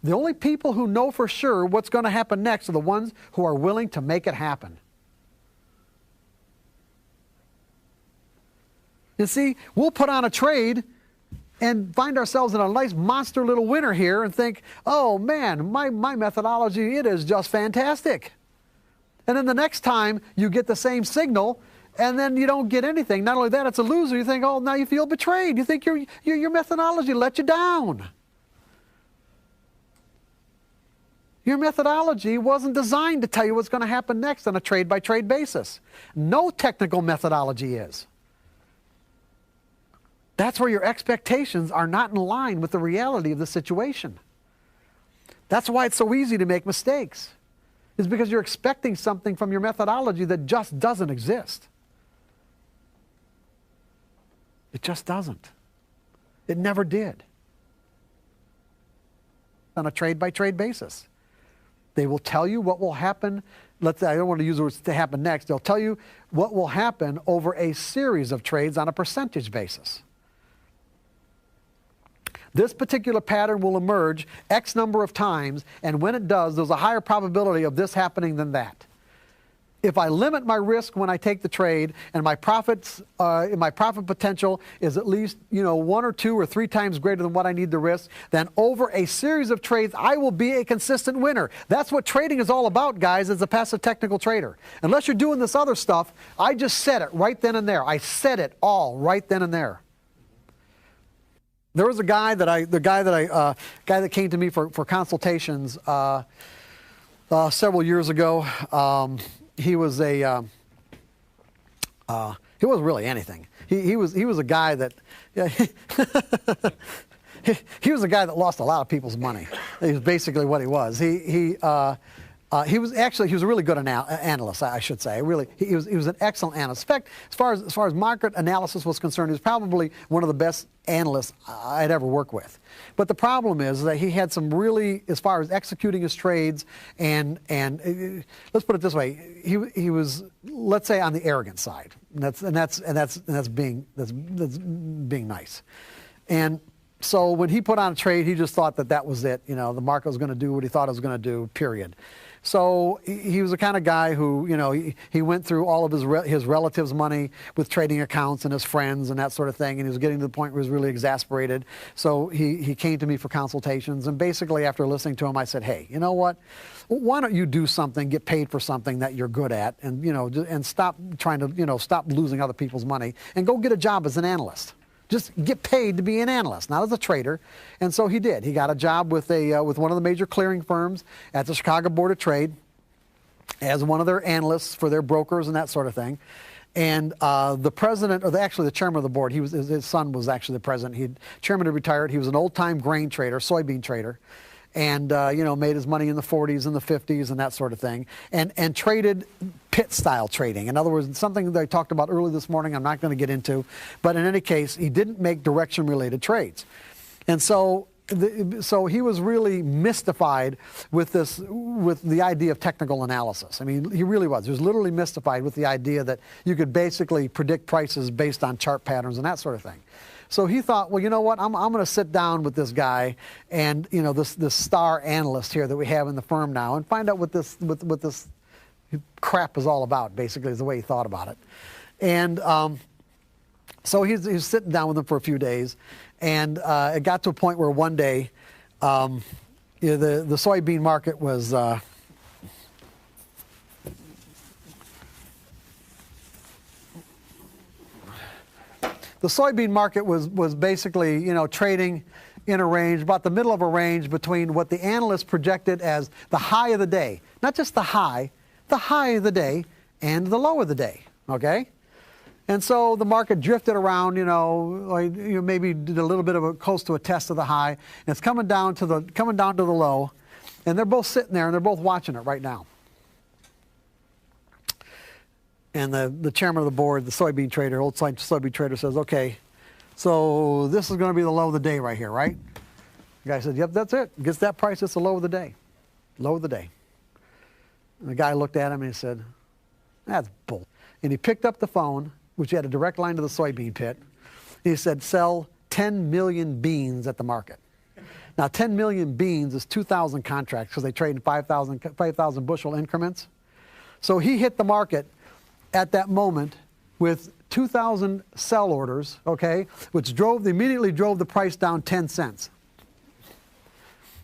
The only people who know for sure what's going to happen next are the ones who are willing to make it happen. You see, we'll put on a trade and find ourselves in a nice monster little winner here and think, oh man, my methodology, it is just fantastic. And then the next time you get the same signal and then you don't get anything. Not only that, it's a loser. You think, oh, now you feel betrayed. You think your methodology let you down. Your methodology wasn't designed to tell you what's going to happen next on a trade-by-trade basis. No technical methodology is. That's where your expectations are not in line with the reality of the situation. That's why it's so easy to make mistakes. It's because you're expecting something from your methodology that just doesn't exist. It just doesn't. It never did. On a trade-by-trade basis. They will tell you what will happen let's say, I don't want to use the words to happen next, they'll tell you what will happen over a series of trades on a percentage basis. This particular pattern will emerge X number of times, and when it does, there's a higher probability of this happening than that. If I limit my risk when I take the trade, and my profits, my profit potential is at least 1 or 2 or 3 times greater than what I need to risk, then over a series of trades, I will be a consistent winner. That's what trading is all about, guys, as a passive technical trader. Unless you're doing this other stuff, I just said it right then and there. I said it all right then and there. There was a guy that came to me for consultations several years ago. He was he wasn't really anything. He was a guy that he was a guy that lost a lot of people's money. He was basically what he was. He was a really good analyst, I should say. Really, he was an excellent analyst. In fact, as far as market analysis was concerned, he was probably one of the best analysts I'd ever worked with. But the problem is that he had some really, as far as executing his trades, and let's put it this way, he was, let's say, on the arrogant side. That's being nice. And so when he put on a trade, he just thought that was it. The market was going to do what he thought it was going to do, period. So he was the kind of guy who, he went through all of his relatives' money with trading accounts and his friends and that sort of thing, and he was getting to the point where he was really exasperated. So he came to me for consultations, and basically after listening to him, I said, hey, you know what? Why don't you do something, get paid for something that you're good at, and, and stop trying to, stop losing other people's money, and go get a job as an analyst. Just get paid to be an analyst, not as a trader. And so he did. He got a job with one of the major clearing firms at the Chicago Board of Trade as one of their analysts for their brokers and that sort of thing. And the president, or actually the chairman of the board, his son was actually the president. Chairman had retired. He was an old-time grain trader, soybean trader. And, made his money in the 40s and the 50s and that sort of thing, and traded pit-style trading. In other words, something that I talked about early this morning I'm not going to get into, but in any case, he didn't make direction-related trades. And so he was really mystified with the idea of technical analysis. I mean, he really was. He was literally mystified with the idea that you could basically predict prices based on chart patterns and that sort of thing. So he thought, well, you know what? I'm going to sit down with this guy and this star analyst here that we have in the firm now, and find out what this crap is all about. Basically, is the way he thought about it. And so he's sitting down with him for a few days, and it got to a point where one day, the soybean market was. The soybean market was basically, trading in a range, about the middle of a range between what the analysts projected as the high of the day. Not just the high of the day and the low of the day, okay? And so the market drifted around, maybe did a little bit of close to a test of the high, and it's coming down to the low, and they're both sitting there and they're both watching it right now. And the chairman of the board, the soybean trader, old soybean trader, says, okay, so this is going to be the low of the day right here, right? The guy said, yep, that's it. Gets that price, it's the low of the day. Low of the day. And the guy looked at him and he said, that's bull. And he picked up the phone, which had a direct line to the soybean pit. He said, sell 10 million beans at the market. Now, 10 million beans is 2,000 contracts because they trade in 5,000 bushel increments. So he hit the market at that moment with 2,000 sell orders, okay, which immediately drove the price down 10 cents,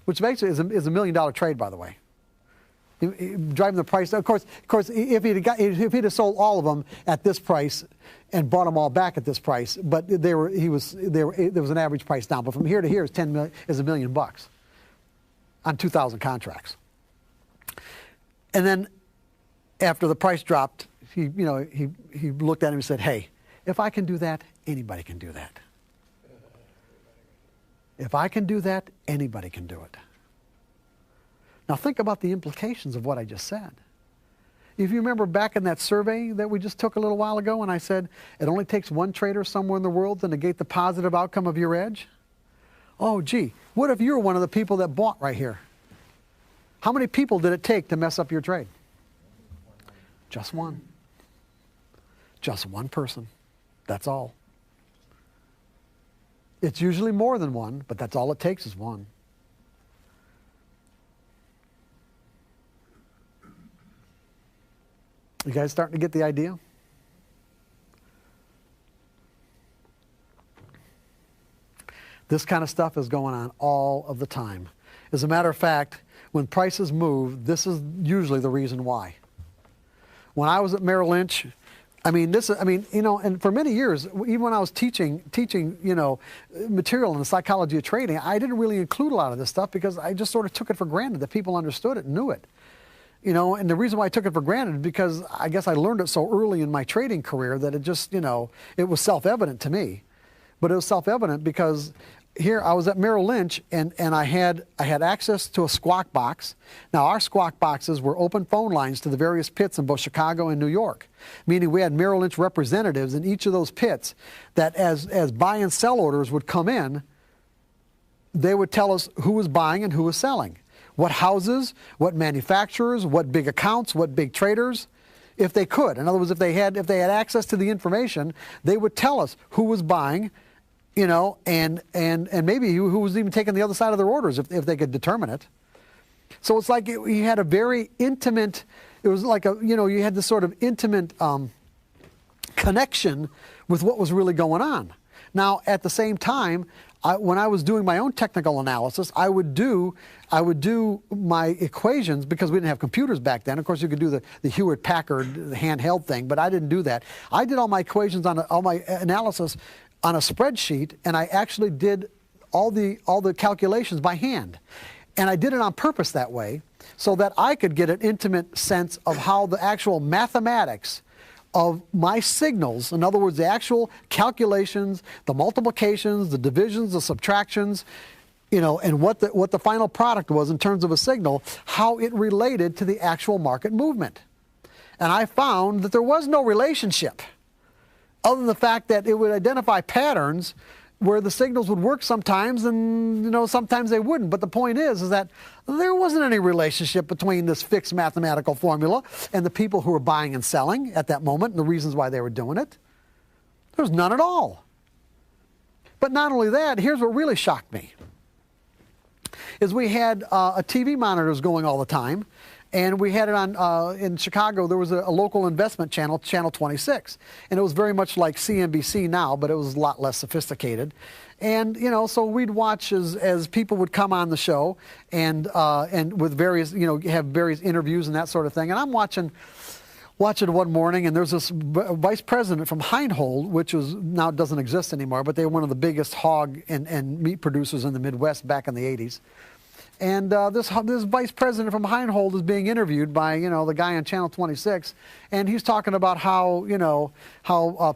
which basically is a $1 million trade, by the way. Driving the price, of course, if he'd have sold all of them at this price and bought them all back at this price, but there was an average price down. But from here to here is $1 million on 2,000 contracts. And then after the price dropped, he looked at him and said, hey, if I can do that, anybody can do that. If I can do that, anybody can do it. Now think about the implications of what I just said. If you remember back in that survey that we just took a little while ago, and I said it only takes one trader somewhere in the world to negate the positive outcome of your edge? Oh, gee, what if you were one of the people that bought right here? How many people did it take to mess up your trade? Just one. Just one person. That's all. It's usually more than one, but that's all it takes is one. You guys starting to get the idea? This kind of stuff is going on all of the time. As a matter of fact, when prices move, this is usually the reason why. When I was at Merrill Lynch, and for many years, even when I was teaching, material in the psychology of trading, I didn't really include a lot of this stuff because I just sort of took it for granted that people understood it and knew it. And the reason why I took it for granted is because I guess I learned it so early in my trading career that it just, it was self-evident to me. But it was self-evident because here I was at Merrill Lynch and I had access to a squawk box. Now our squawk boxes were open phone lines to the various pits in both Chicago and New York, meaning we had Merrill Lynch representatives in each of those pits that as buy and sell orders would come in, they would tell us who was buying and who was selling. What houses, what manufacturers, what big accounts, what big traders, if they could. In other words, if they had access to the information, they would tell us who was buying, and maybe who was even taking the other side of their orders if they could determine it. So it's like you had a very intimate, it was like you had this sort of intimate connection with what was really going on. Now, at the same time, when I was doing my own technical analysis, I would do my equations because we didn't have computers back then. Of course, you could do the Hewlett-Packard handheld thing, but I didn't do that. I did all my equations all my analysis on a spreadsheet, and I actually did all the calculations by hand. And I did it on purpose that way so that I could get an intimate sense of how the actual mathematics of my signals, in other words, the actual calculations, the multiplications, the divisions, the subtractions, and what the final product was in terms of a signal, how it related to the actual market movement. And I found that there was no relationship other than the fact that it would identify patterns where the signals would work sometimes and sometimes they wouldn't. But the point is that there wasn't any relationship between this fixed mathematical formula and the people who were buying and selling at that moment and the reasons why they were doing it. There was none at all. But not only that, here's what really shocked me, is we had TV monitors going all the time. And we had it on, in Chicago, there was a local investment channel, Channel 26. And it was very much like CNBC now, but it was a lot less sophisticated. And, so we'd watch as people would come on the show and with various, have various interviews and that sort of thing. And I'm watching one morning, and there's this vice president from Heinhold, which now doesn't exist anymore, but they were one of the biggest hog and meat producers in the Midwest back in the 80s. And this vice president from Heinhold is being interviewed by, the guy on Channel 26, and he's talking about how,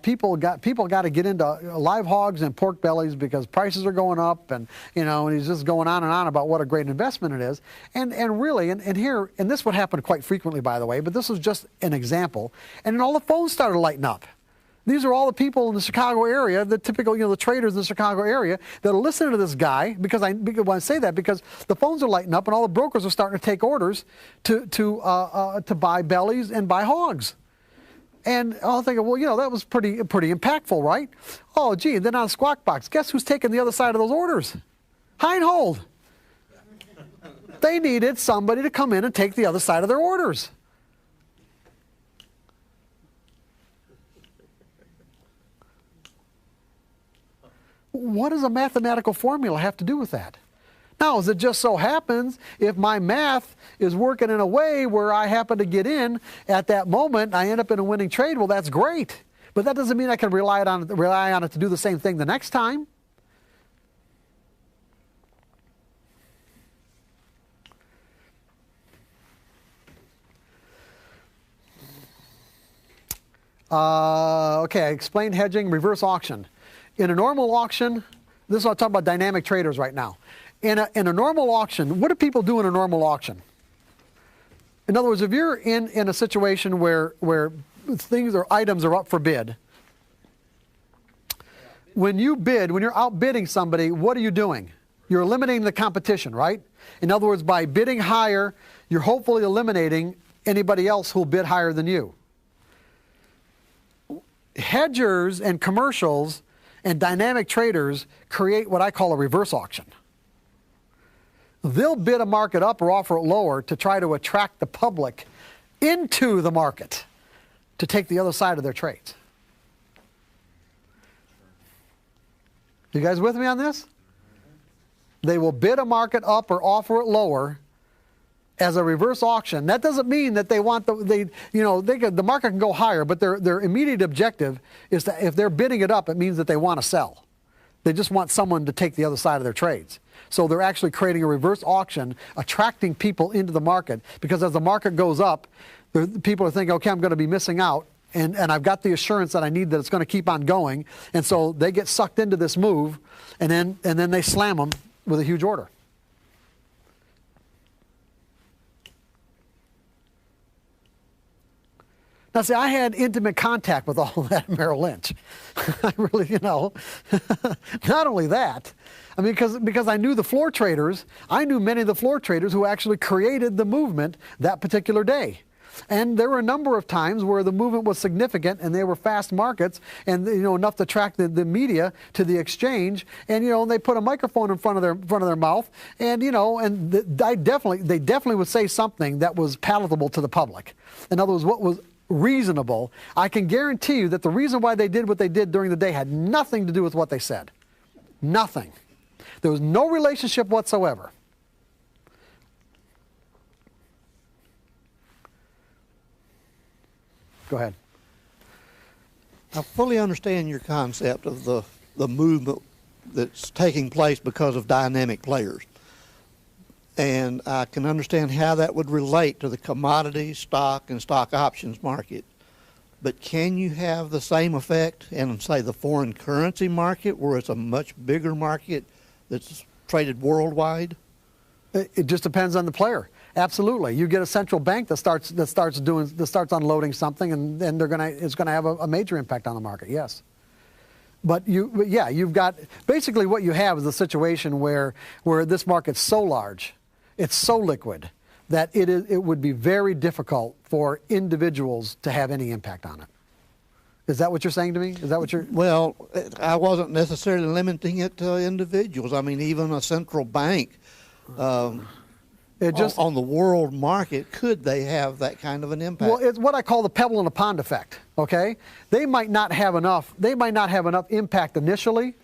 people got to get into live hogs and pork bellies because prices are going up, and and he's just going on and on about what a great investment it is. And really, and this would happen quite frequently, by the way, but this was just an example. And then all the phones started lighting up. These are all the people in the Chicago area, the typical, the traders in the Chicago area that are listening to this guy, because I say that because the phones are lighting up and all the brokers are starting to take orders to buy bellies and buy hogs. And I'm thinking, well, that was pretty impactful, right? Oh, gee, and then on Squawk Box, guess who's taking the other side of those orders? Heinhold. They needed somebody to come in and take the other side of their orders. What does a mathematical formula have to do with that? Now, as it just so happens, if my math is working in a way where I happen to get in at that moment, I end up in a winning trade, well, that's great. But that doesn't mean I can rely on it to do the same thing the next time. Okay, I explained hedging, reverse auction. In a normal auction, this is what I'm talking about dynamic traders right now. In a normal auction, what do people do in a normal auction? In other words, if you're in a situation where things or items are up for bid, when you bid, when you're outbidding somebody, what are you doing? You're eliminating the competition, right? In other words, by bidding higher, you're hopefully eliminating anybody else who'll bid higher than you. hedgers and commercials and dynamic traders create what I call a reverse auction. They'll bid a market up or offer it lower to try to attract the public into the market to take the other side of their trades. You guys with me on this? They will bid a market up or offer it lower as a reverse auction. That doesn't mean that they want the market can go higher, but their immediate objective is that if they're bidding it up, it means that they want to sell. They just want someone to take the other side of their trades. So they're actually creating a reverse auction, attracting people into the market, because as the market goes up, people are thinking, okay, I'm going to be missing out, and I've got the assurance that I need that it's going to keep on going, and so they get sucked into this move, and then they slam them with a huge order. Now, see, I had intimate contact with all of that at Merrill Lynch. I really, not only that, I mean, because I knew the floor traders, I knew many of the floor traders who actually created the movement that particular day. And there were a number of times where the movement was significant and they were fast markets and enough to attract the media to the exchange, and they put a microphone in front of their mouth, and they definitely would say something that was palatable to the public. In other words, what was reasonable. I can guarantee you that the reason why they did what they did during the day had nothing to do with what they said. Nothing. There was no relationship whatsoever. Go ahead. I fully understand your concept of the movement that's taking place because of dynamic players. And I can understand how that would relate to the commodity, stock, and stock options market. But can you have the same effect in, say, the foreign currency market, where it's a much bigger market that's traded worldwide? It just depends on the player. Absolutely. You get a central bank that starts unloading something, and it's gonna have a major impact on the market. Yes. But you've got basically what you have is a situation where this market's so large, it's so liquid, that it would be very difficult for individuals to have any impact on it. Is that what you're saying to me? Is that what you're? Well, I wasn't necessarily limiting it to individuals. I mean, even a central bank on the world market, could they have that kind of an impact? Well, it's what I call the pebble in a pond effect. Okay, they might not have enough impact initially.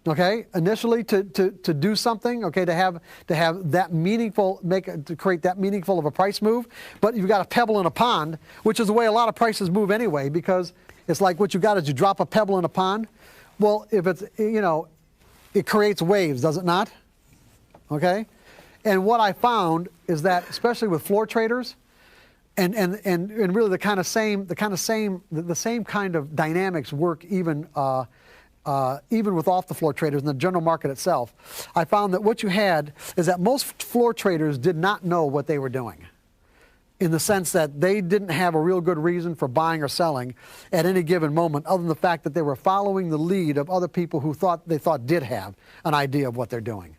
Okay, to do something. Okay, to have that meaningful, to create that meaningful of a price move. But you've got a pebble in a pond, which is the way a lot of prices move anyway, because it's like what you got is you drop a pebble in a pond. Well, if it's it creates waves, does it not? Okay, and what I found is that, especially with floor traders, and really the same kind of dynamics work even with off the floor traders in the general market itself. I found that what you had is that most floor traders did not know what they were doing, in the sense that they didn't have a real good reason for buying or selling at any given moment, other than the fact that they were following the lead of other people who they thought did have an idea of what they're doing.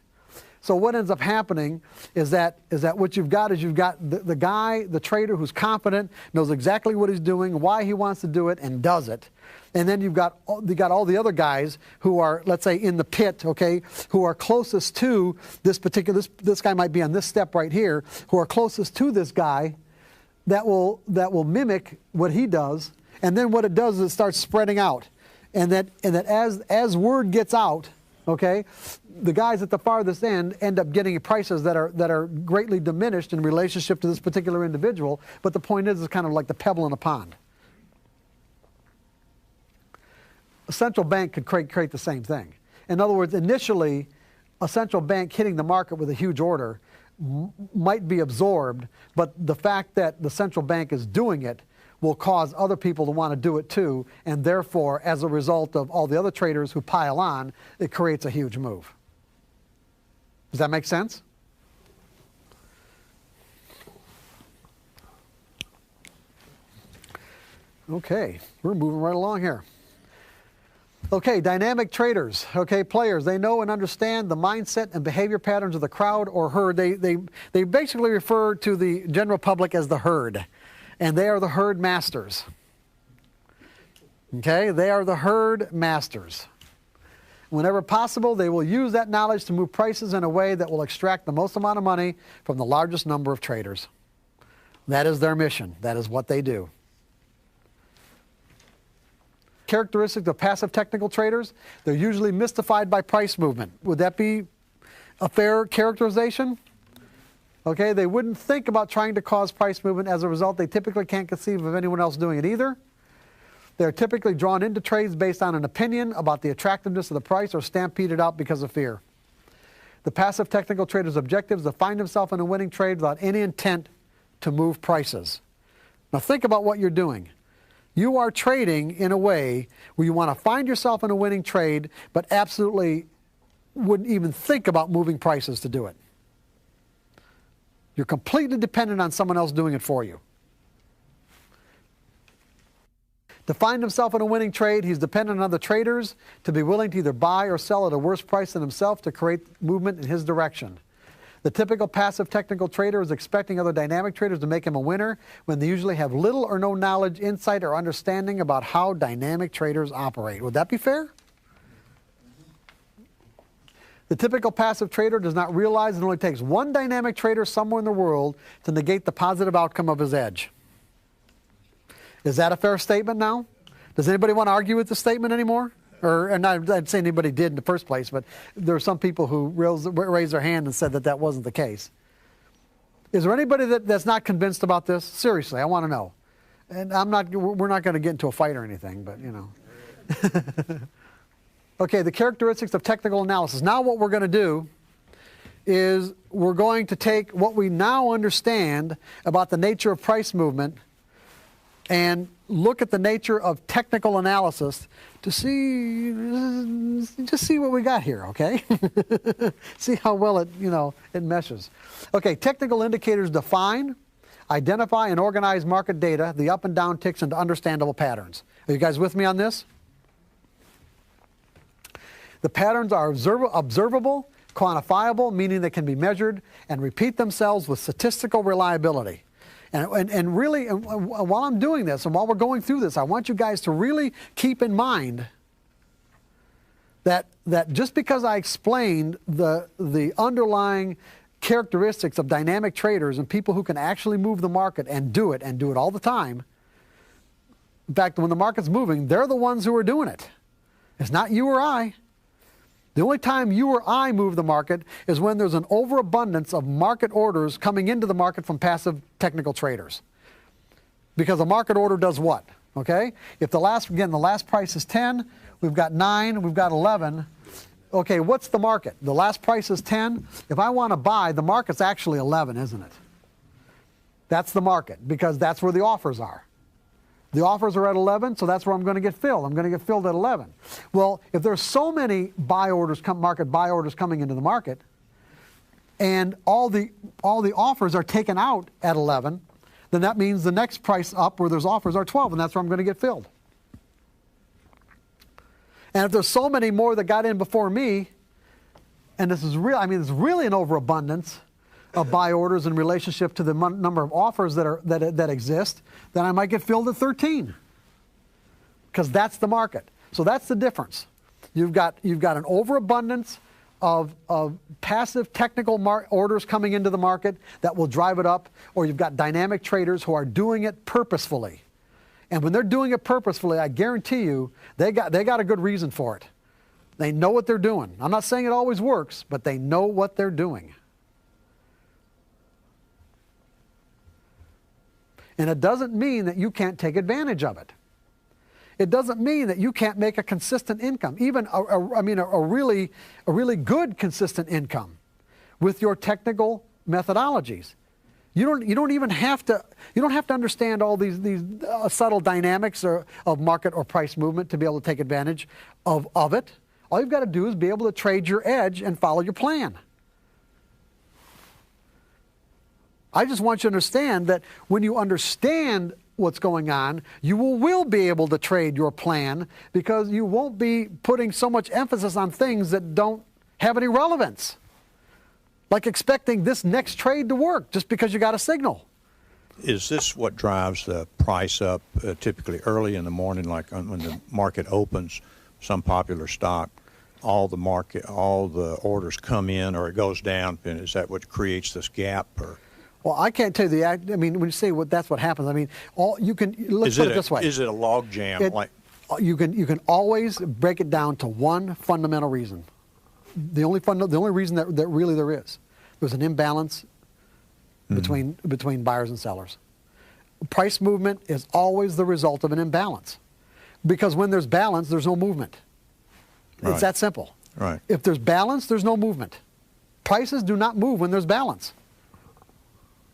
So what ends up happening is that what you've got is the trader who's confident, knows exactly what he's doing, why he wants to do it, and does it. And then you've got all the other guys who are, let's say, in the pit, okay, who are closest to this guy might be on this step right here, who are closest to this guy, that will mimic what he does. And then what it does is it starts spreading out. And that as word gets out, okay, the guys at the farthest end up getting prices that are greatly diminished in relationship to this particular individual. But the point is, it's kind of like the pebble in a pond. A central bank could create the same thing. In other words, initially, a central bank hitting the market with a huge order might be absorbed, but the fact that the central bank is doing it will cause other people to want to do it too, and therefore, as a result of all the other traders who pile on, it creates a huge move. Does that make sense? Okay, we're moving right along here. Okay, dynamic traders, okay, players, they know and understand the mindset and behavior patterns of the crowd or herd. They basically refer to the general public as the herd, and they are the herd masters. Okay, they are the herd masters. Whenever possible, they will use that knowledge to move prices in a way that will extract the most amount of money from the largest number of traders. That is their mission. That is what they do. Characteristics of passive technical traders, they're usually mystified by price movement. Would that be a fair characterization? Okay, they wouldn't think about trying to cause price movement. As a result, they typically can't conceive of anyone else doing it either. They're typically drawn into trades based on an opinion about the attractiveness of the price or stampeded out because of fear. The passive technical trader's objective is to find himself in a winning trade without any intent to move prices. Now think about what you're doing. You are trading in a way where you want to find yourself in a winning trade, but absolutely wouldn't even think about moving prices to do it. You're completely dependent on someone else doing it for you. To find himself in a winning trade, he's dependent on other traders to be willing to either buy or sell at a worse price than himself to create movement in his direction. The typical passive technical trader is expecting other dynamic traders to make him a winner when they usually have little or no knowledge, insight, or understanding about how dynamic traders operate. Would that be fair? The typical passive trader does not realize it only takes one dynamic trader somewhere in the world to negate the positive outcome of his edge. Is that a fair statement now? Does anybody want to argue with the statement anymore? And I'd say anybody did in the first place, but there are some people who raised their hand and said that that wasn't the case. Is there anybody that's not convinced about this? Seriously, I want to know. And we're not going to get into a fight or anything, but you know. Okay, the characteristics of technical analysis. Now what we're going to do is we're going to take what we now understand about the nature of price movement and look at the nature of technical analysis to see, just see what we got here, okay? See how well it meshes. Okay, technical indicators define, identify, and organize market data, the up and down ticks into understandable patterns. Are you guys with me on this? The patterns are observable, quantifiable, meaning they can be measured, and repeat themselves with statistical reliability. And really, while I'm doing this and while we're going through this, I want you guys to really keep in mind that just because I explained the underlying characteristics of dynamic traders and people who can actually move the market and do it all the time, in fact, when the market's moving, they're the ones who are doing it. It's not you or I. The only time you or I move the market is when there's an overabundance of market orders coming into the market from passive technical traders. Because a market order does what? Okay? If the last price is 10, we've got 9, we've got 11. Okay, what's the market? The last price is 10. If I want to buy, the market's actually 11, isn't it? That's the market, because that's where the offers are. The offers are at 11, so that's where I'm going to get filled. I'm going to get filled at 11. Well, if there's so many market buy orders coming into the market, and all the offers are taken out at 11, then that means the next price up where there's offers are 12, and that's where I'm going to get filled. And if there's so many more that got in before me, and this is real, it's really an overabundance of buy orders in relationship to the number of offers that exist, then I might get filled at 13, because that's the market. So that's the difference. You've got an overabundance of passive technical orders coming into the market that will drive it up, or you've got dynamic traders who are doing it purposefully. And when they're doing it purposefully, I guarantee you they got a good reason for it. They know what they're doing. I'm not saying it always works, but they know what they're doing. And it doesn't mean that you can't take advantage of it. It doesn't mean that you can't make a consistent income, even a really good consistent income with your technical methodologies. You don't even have to understand all these subtle dynamics of market or price movement to be able to take advantage of it. All you've got to do is be able to trade your edge and follow your plan. I just want you to understand that when you understand what's going on, you will be able to trade your plan, because you won't be putting so much emphasis on things that don't have any relevance. Like expecting this next trade to work just because you got a signal. Is this what drives the price up typically early in the morning, like when the market opens, some popular stock, all the orders come in or it goes down, and is that what creates this gap? Or Well, I can't tell you I mean, when you say that's what happens, I mean, let's put it this way. Is it a log jam? You can always break it down to one fundamental reason. The only reason that really there is. There's an imbalance between buyers and sellers. Price movement is always the result of an imbalance. Because when there's balance, there's no movement. Right. It's that simple. Right. If there's balance, there's no movement. Prices do not move when there's balance.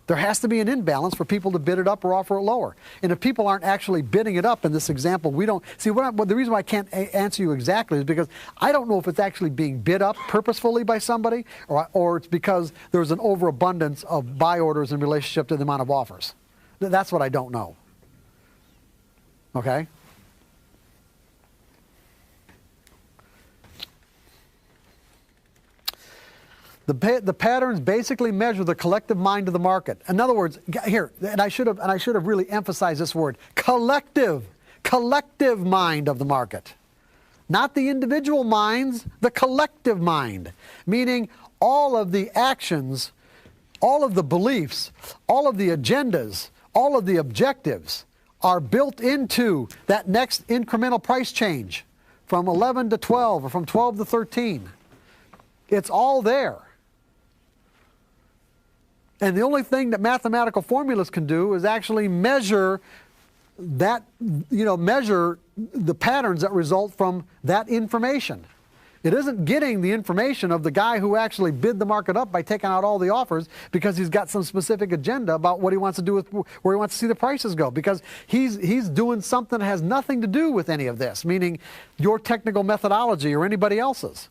There has to be an imbalance for people to bid it up or offer it lower. And if people aren't actually bidding it up in this example, we don't see the reason why I can't answer you exactly is because I don't know if it's actually being bid up purposefully by somebody or it's because there's an overabundance of buy orders in relationship to the amount of offers. That's what I don't know. Okay? The patterns basically measure the collective mind of the market. In other words, here, and I should have really emphasized this word, collective mind of the market. Not the individual minds, the collective mind. Meaning all of the actions, all of the beliefs, all of the agendas, all of the objectives are built into that next incremental price change from 11 to 12 or from 12 to 13. It's all there. And the only thing that mathematical formulas can do is actually measure that, measure the patterns that result from that information. It isn't getting the information of the guy who actually bid the market up by taking out all the offers because he's got some specific agenda about what he wants to do with where he wants to see the prices go, because he's doing something that has nothing to do with any of this, meaning your technical methodology or anybody else's.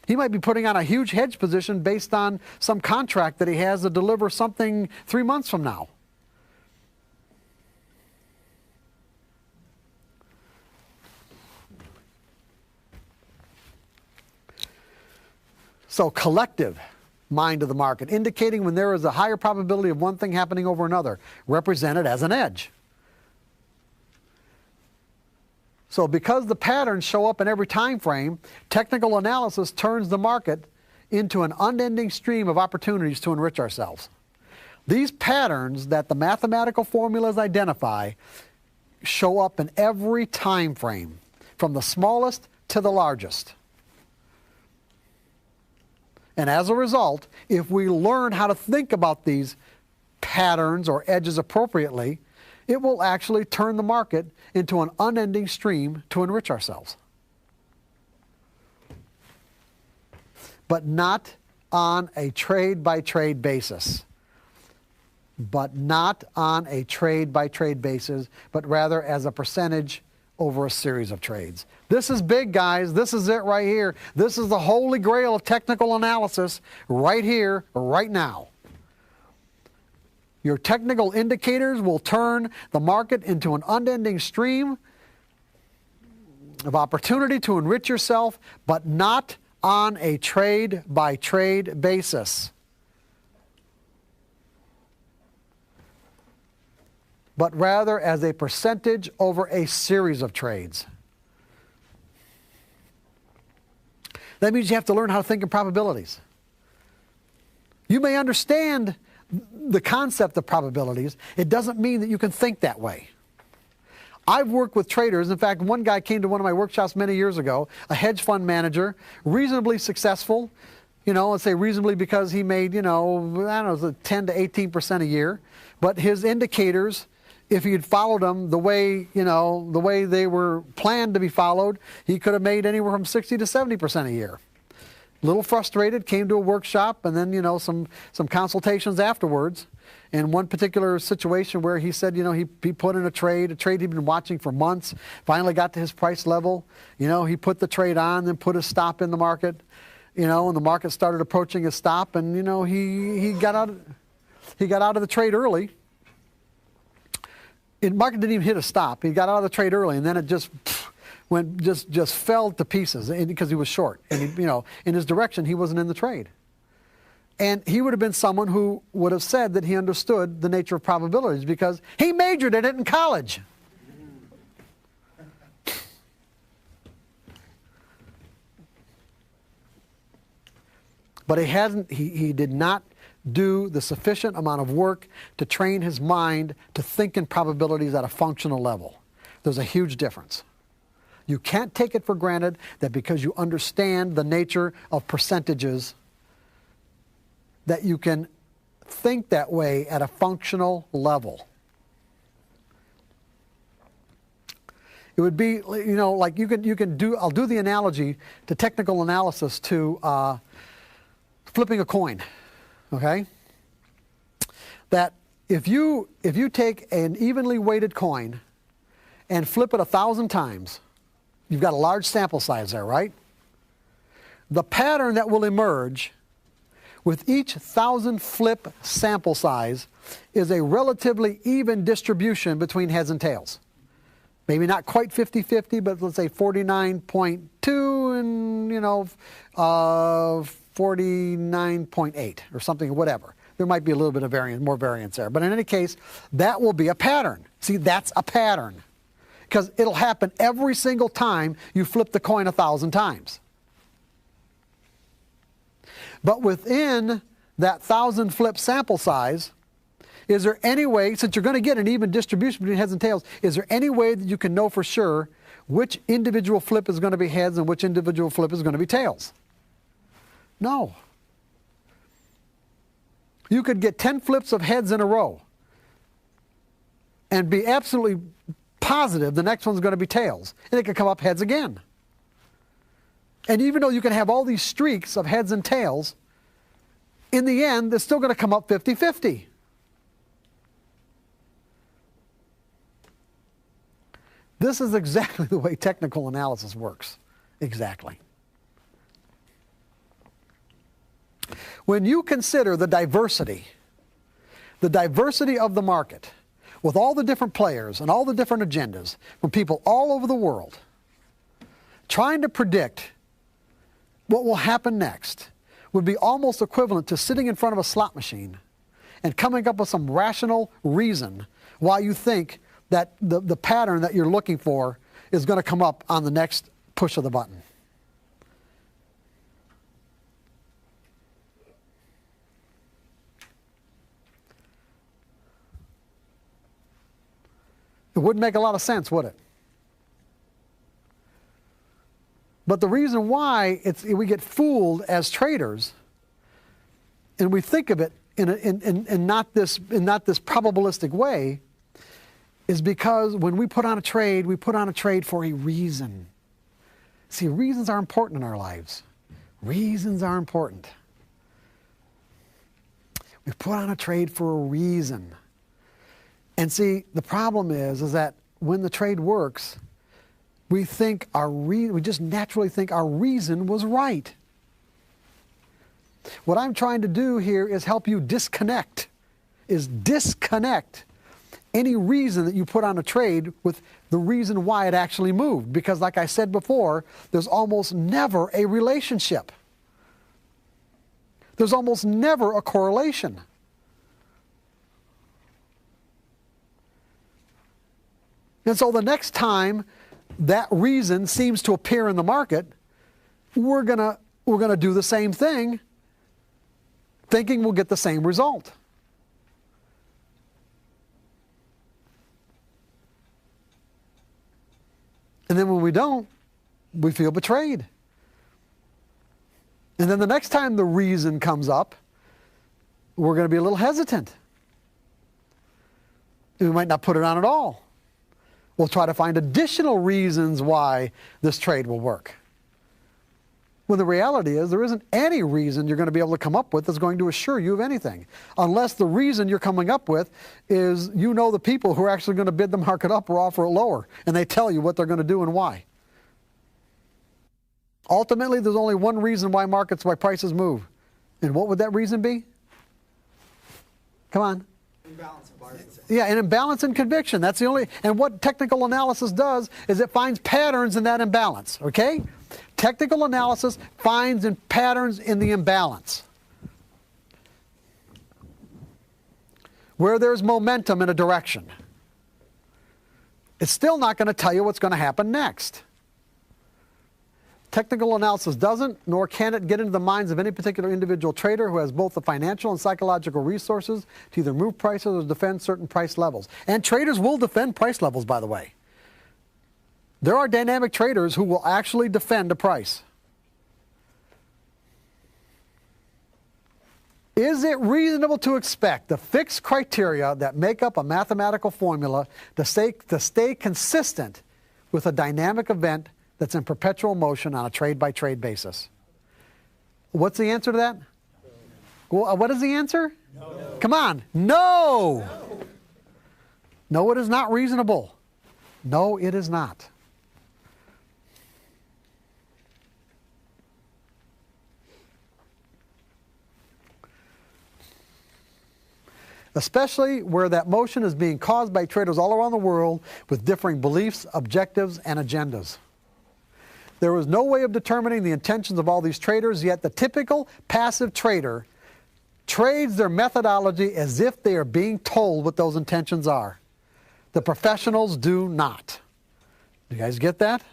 He might be putting on a huge hedge position based on some contract that he has to deliver something 3 months from now. So collective mind of the market, indicating when there is a higher probability of one thing happening over another, represented as an edge. So because the patterns show up in every time frame, technical analysis turns the market into an unending stream of opportunities to enrich ourselves. These patterns that the mathematical formulas identify show up in every time frame, from the smallest to the largest. And as a result, if we learn how to think about these patterns or edges appropriately, it will actually turn the market into an unending stream to enrich ourselves. But not on a trade-by-trade basis. But not on a trade-by-trade basis, but rather as a percentage over a series of trades. This is big, guys. This is it right here. This is the holy grail of technical analysis right here, right now. Your technical indicators will turn the market into an unending stream of opportunity to enrich yourself, but not on a trade-by-trade basis. But rather as a percentage over a series of trades. That means you have to learn how to think in probabilities. You may understand the concept of probabilities. It doesn't mean that you can think that way. I've worked with traders. In fact, one guy came to one of my workshops many years ago, a hedge fund manager, reasonably successful, let's say reasonably because he made, 10 to 18% a year. But his indicators, if he had followed them the way they were planned to be followed, he could have made anywhere from 60 to 70% a year. A little frustrated, came to a workshop, and then, some consultations afterwards. In one particular situation where he said, he put in a trade he'd been watching for months, finally got to his price level. He put the trade on, then put a stop in the market, and the market started approaching his stop, and, he got out of the trade early. The market didn't even hit a stop. He got out of the trade early, and then it just fell to pieces because he was short. And in his direction, he wasn't in the trade. And he would have been someone who would have said that he understood the nature of probabilities because he majored in it in college. But he did not do the sufficient amount of work to train his mind to think in probabilities at a functional level. There's a huge difference. You can't take it for granted that because you understand the nature of percentages that you can think that way at a functional level. It would be, you know, like you can do, I'll do the analogy to technical analysis to flipping a coin, okay? That if you take an evenly weighted coin and flip it 1,000 times, you've got a large sample size there, right? The pattern that will emerge with each 1,000 flip sample size is a relatively even distribution between heads and tails. Maybe not quite 50-50, but let's say 49.2 and, you know, 49.8 or something, whatever. There might be a little bit of variance, more variance there. But in any case, that will be a pattern. See, that's a pattern. Because it'll happen every single time you flip the coin 1,000 times. But within that 1,000 flip sample size, is there any way, since you're going to get an even distribution between heads and tails, is there any way that you can know for sure which individual flip is going to be heads and which individual flip is going to be tails? No. You could get 10 flips of heads in a row and be absolutely positive the next one's going to be tails, and it could come up heads again. And even though you can have all these streaks of heads and tails, in the end, they're still going to come up 50-50. This is exactly the way technical analysis works. Exactly. When you consider the diversity of the market, with all the different players and all the different agendas from people all over the world, trying to predict what will happen next would be almost equivalent to sitting in front of a slot machine and coming up with some rational reason why you think that the pattern that you're looking for is going to come up on the next push of the button. It wouldn't make a lot of sense, would it? But the reason why we get fooled as traders, and we think of it in not this probabilistic way, is because when we put on a trade, we put on a trade for a reason. See, reasons are important in our lives. Reasons are important. We put on a trade for a reason. And see, the problem is that when the trade works, we just naturally think our reason was right. What I'm trying to do here is help you disconnect any reason that you put on a trade with the reason why it actually moved. Because like I said before, there's almost never a relationship. There's almost never a correlation. And so the next time that reason seems to appear in the market, we're gonna do the same thing, thinking we'll get the same result. And then when we don't, we feel betrayed. And then the next time the reason comes up, we're going to be a little hesitant. And we might not put it on at all. We'll try to find additional reasons why this trade will work. When the reality is there isn't any reason you're going to be able to come up with that's going to assure you of anything. Unless the reason you're coming up with is you know the people who are actually going to bid the market up or offer it lower, and they tell you what they're going to do and why. Ultimately, there's only one reason why prices move. And what would that reason be? Come on. Imbalance of buyers. Yeah, an imbalance in conviction. That's the only, and what technical analysis does is it finds patterns in that imbalance, okay? Technical analysis finds patterns in the imbalance. where there's momentum in a direction. It's still not going to tell you what's going to happen next. Technical analysis doesn't, nor can it get into the minds of any particular individual trader who has both the financial and psychological resources to either move prices or defend certain price levels. And traders will defend price levels, by the way. There are dynamic traders who will actually defend a price. Is it reasonable to expect the fixed criteria that make up a mathematical formula to stay consistent with a dynamic event that's in perpetual motion on a trade-by-trade basis? What's the answer to that? Well, what is the answer? No. Come on. No! No, it is not reasonable. No, it is not. Especially where that motion is being caused by traders all around the world with differing beliefs, objectives, and agendas. There is no way of determining the intentions of all these traders, yet the typical passive trader trades their methodology as if they are being told what those intentions are. The professionals do not. You guys get that?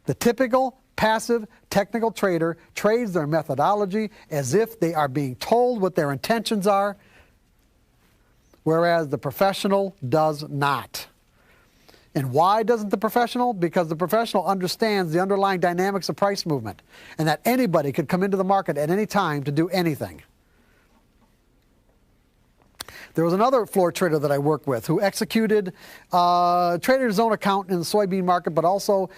The typical passive technical trader trades their methodology as if they are being told what their intentions are, whereas the professional does not. And why doesn't the professional? Because the professional understands the underlying dynamics of price movement and that anybody could come into the market at any time to do anything. There was another floor trader that I worked with who executed, traded his own account in the soybean market, but also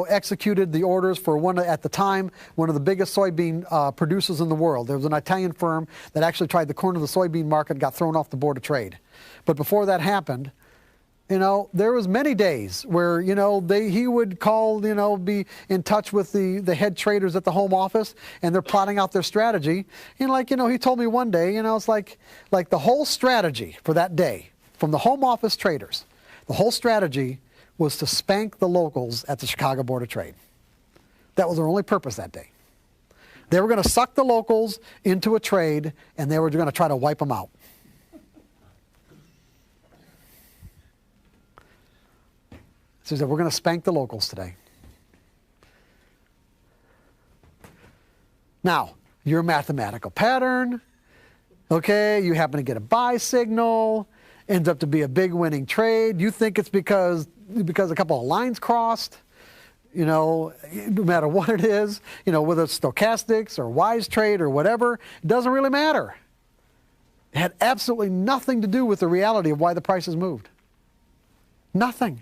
executed the orders for at the time, one of the biggest soybean producers in the world. There was an Italian firm that actually tried the corner of the soybean market, got thrown off the board of trade. But before that happened, there was many days where, he would call, be in touch with the head traders at the home office, and they're plotting out their strategy. And he told me one day, it's like the whole strategy for that day from the home office traders, the whole strategy was to spank the locals at the Chicago Board of Trade. That was their only purpose that day. They were going to suck the locals into a trade, and they were going to try to wipe them out. So he said, we're going to spank the locals today. Now, your mathematical pattern, okay, you happen to get a buy signal, ends up to be a big winning trade. You think it's because a couple of lines crossed, no matter what it is, whether it's stochastics or wise trade or whatever, it doesn't really matter. It had absolutely nothing to do with the reality of why the prices moved. Nothing.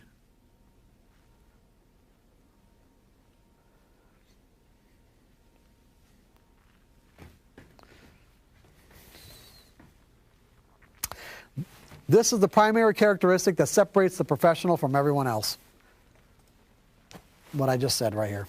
This is the primary characteristic that separates the professional from everyone else. What I just said right here.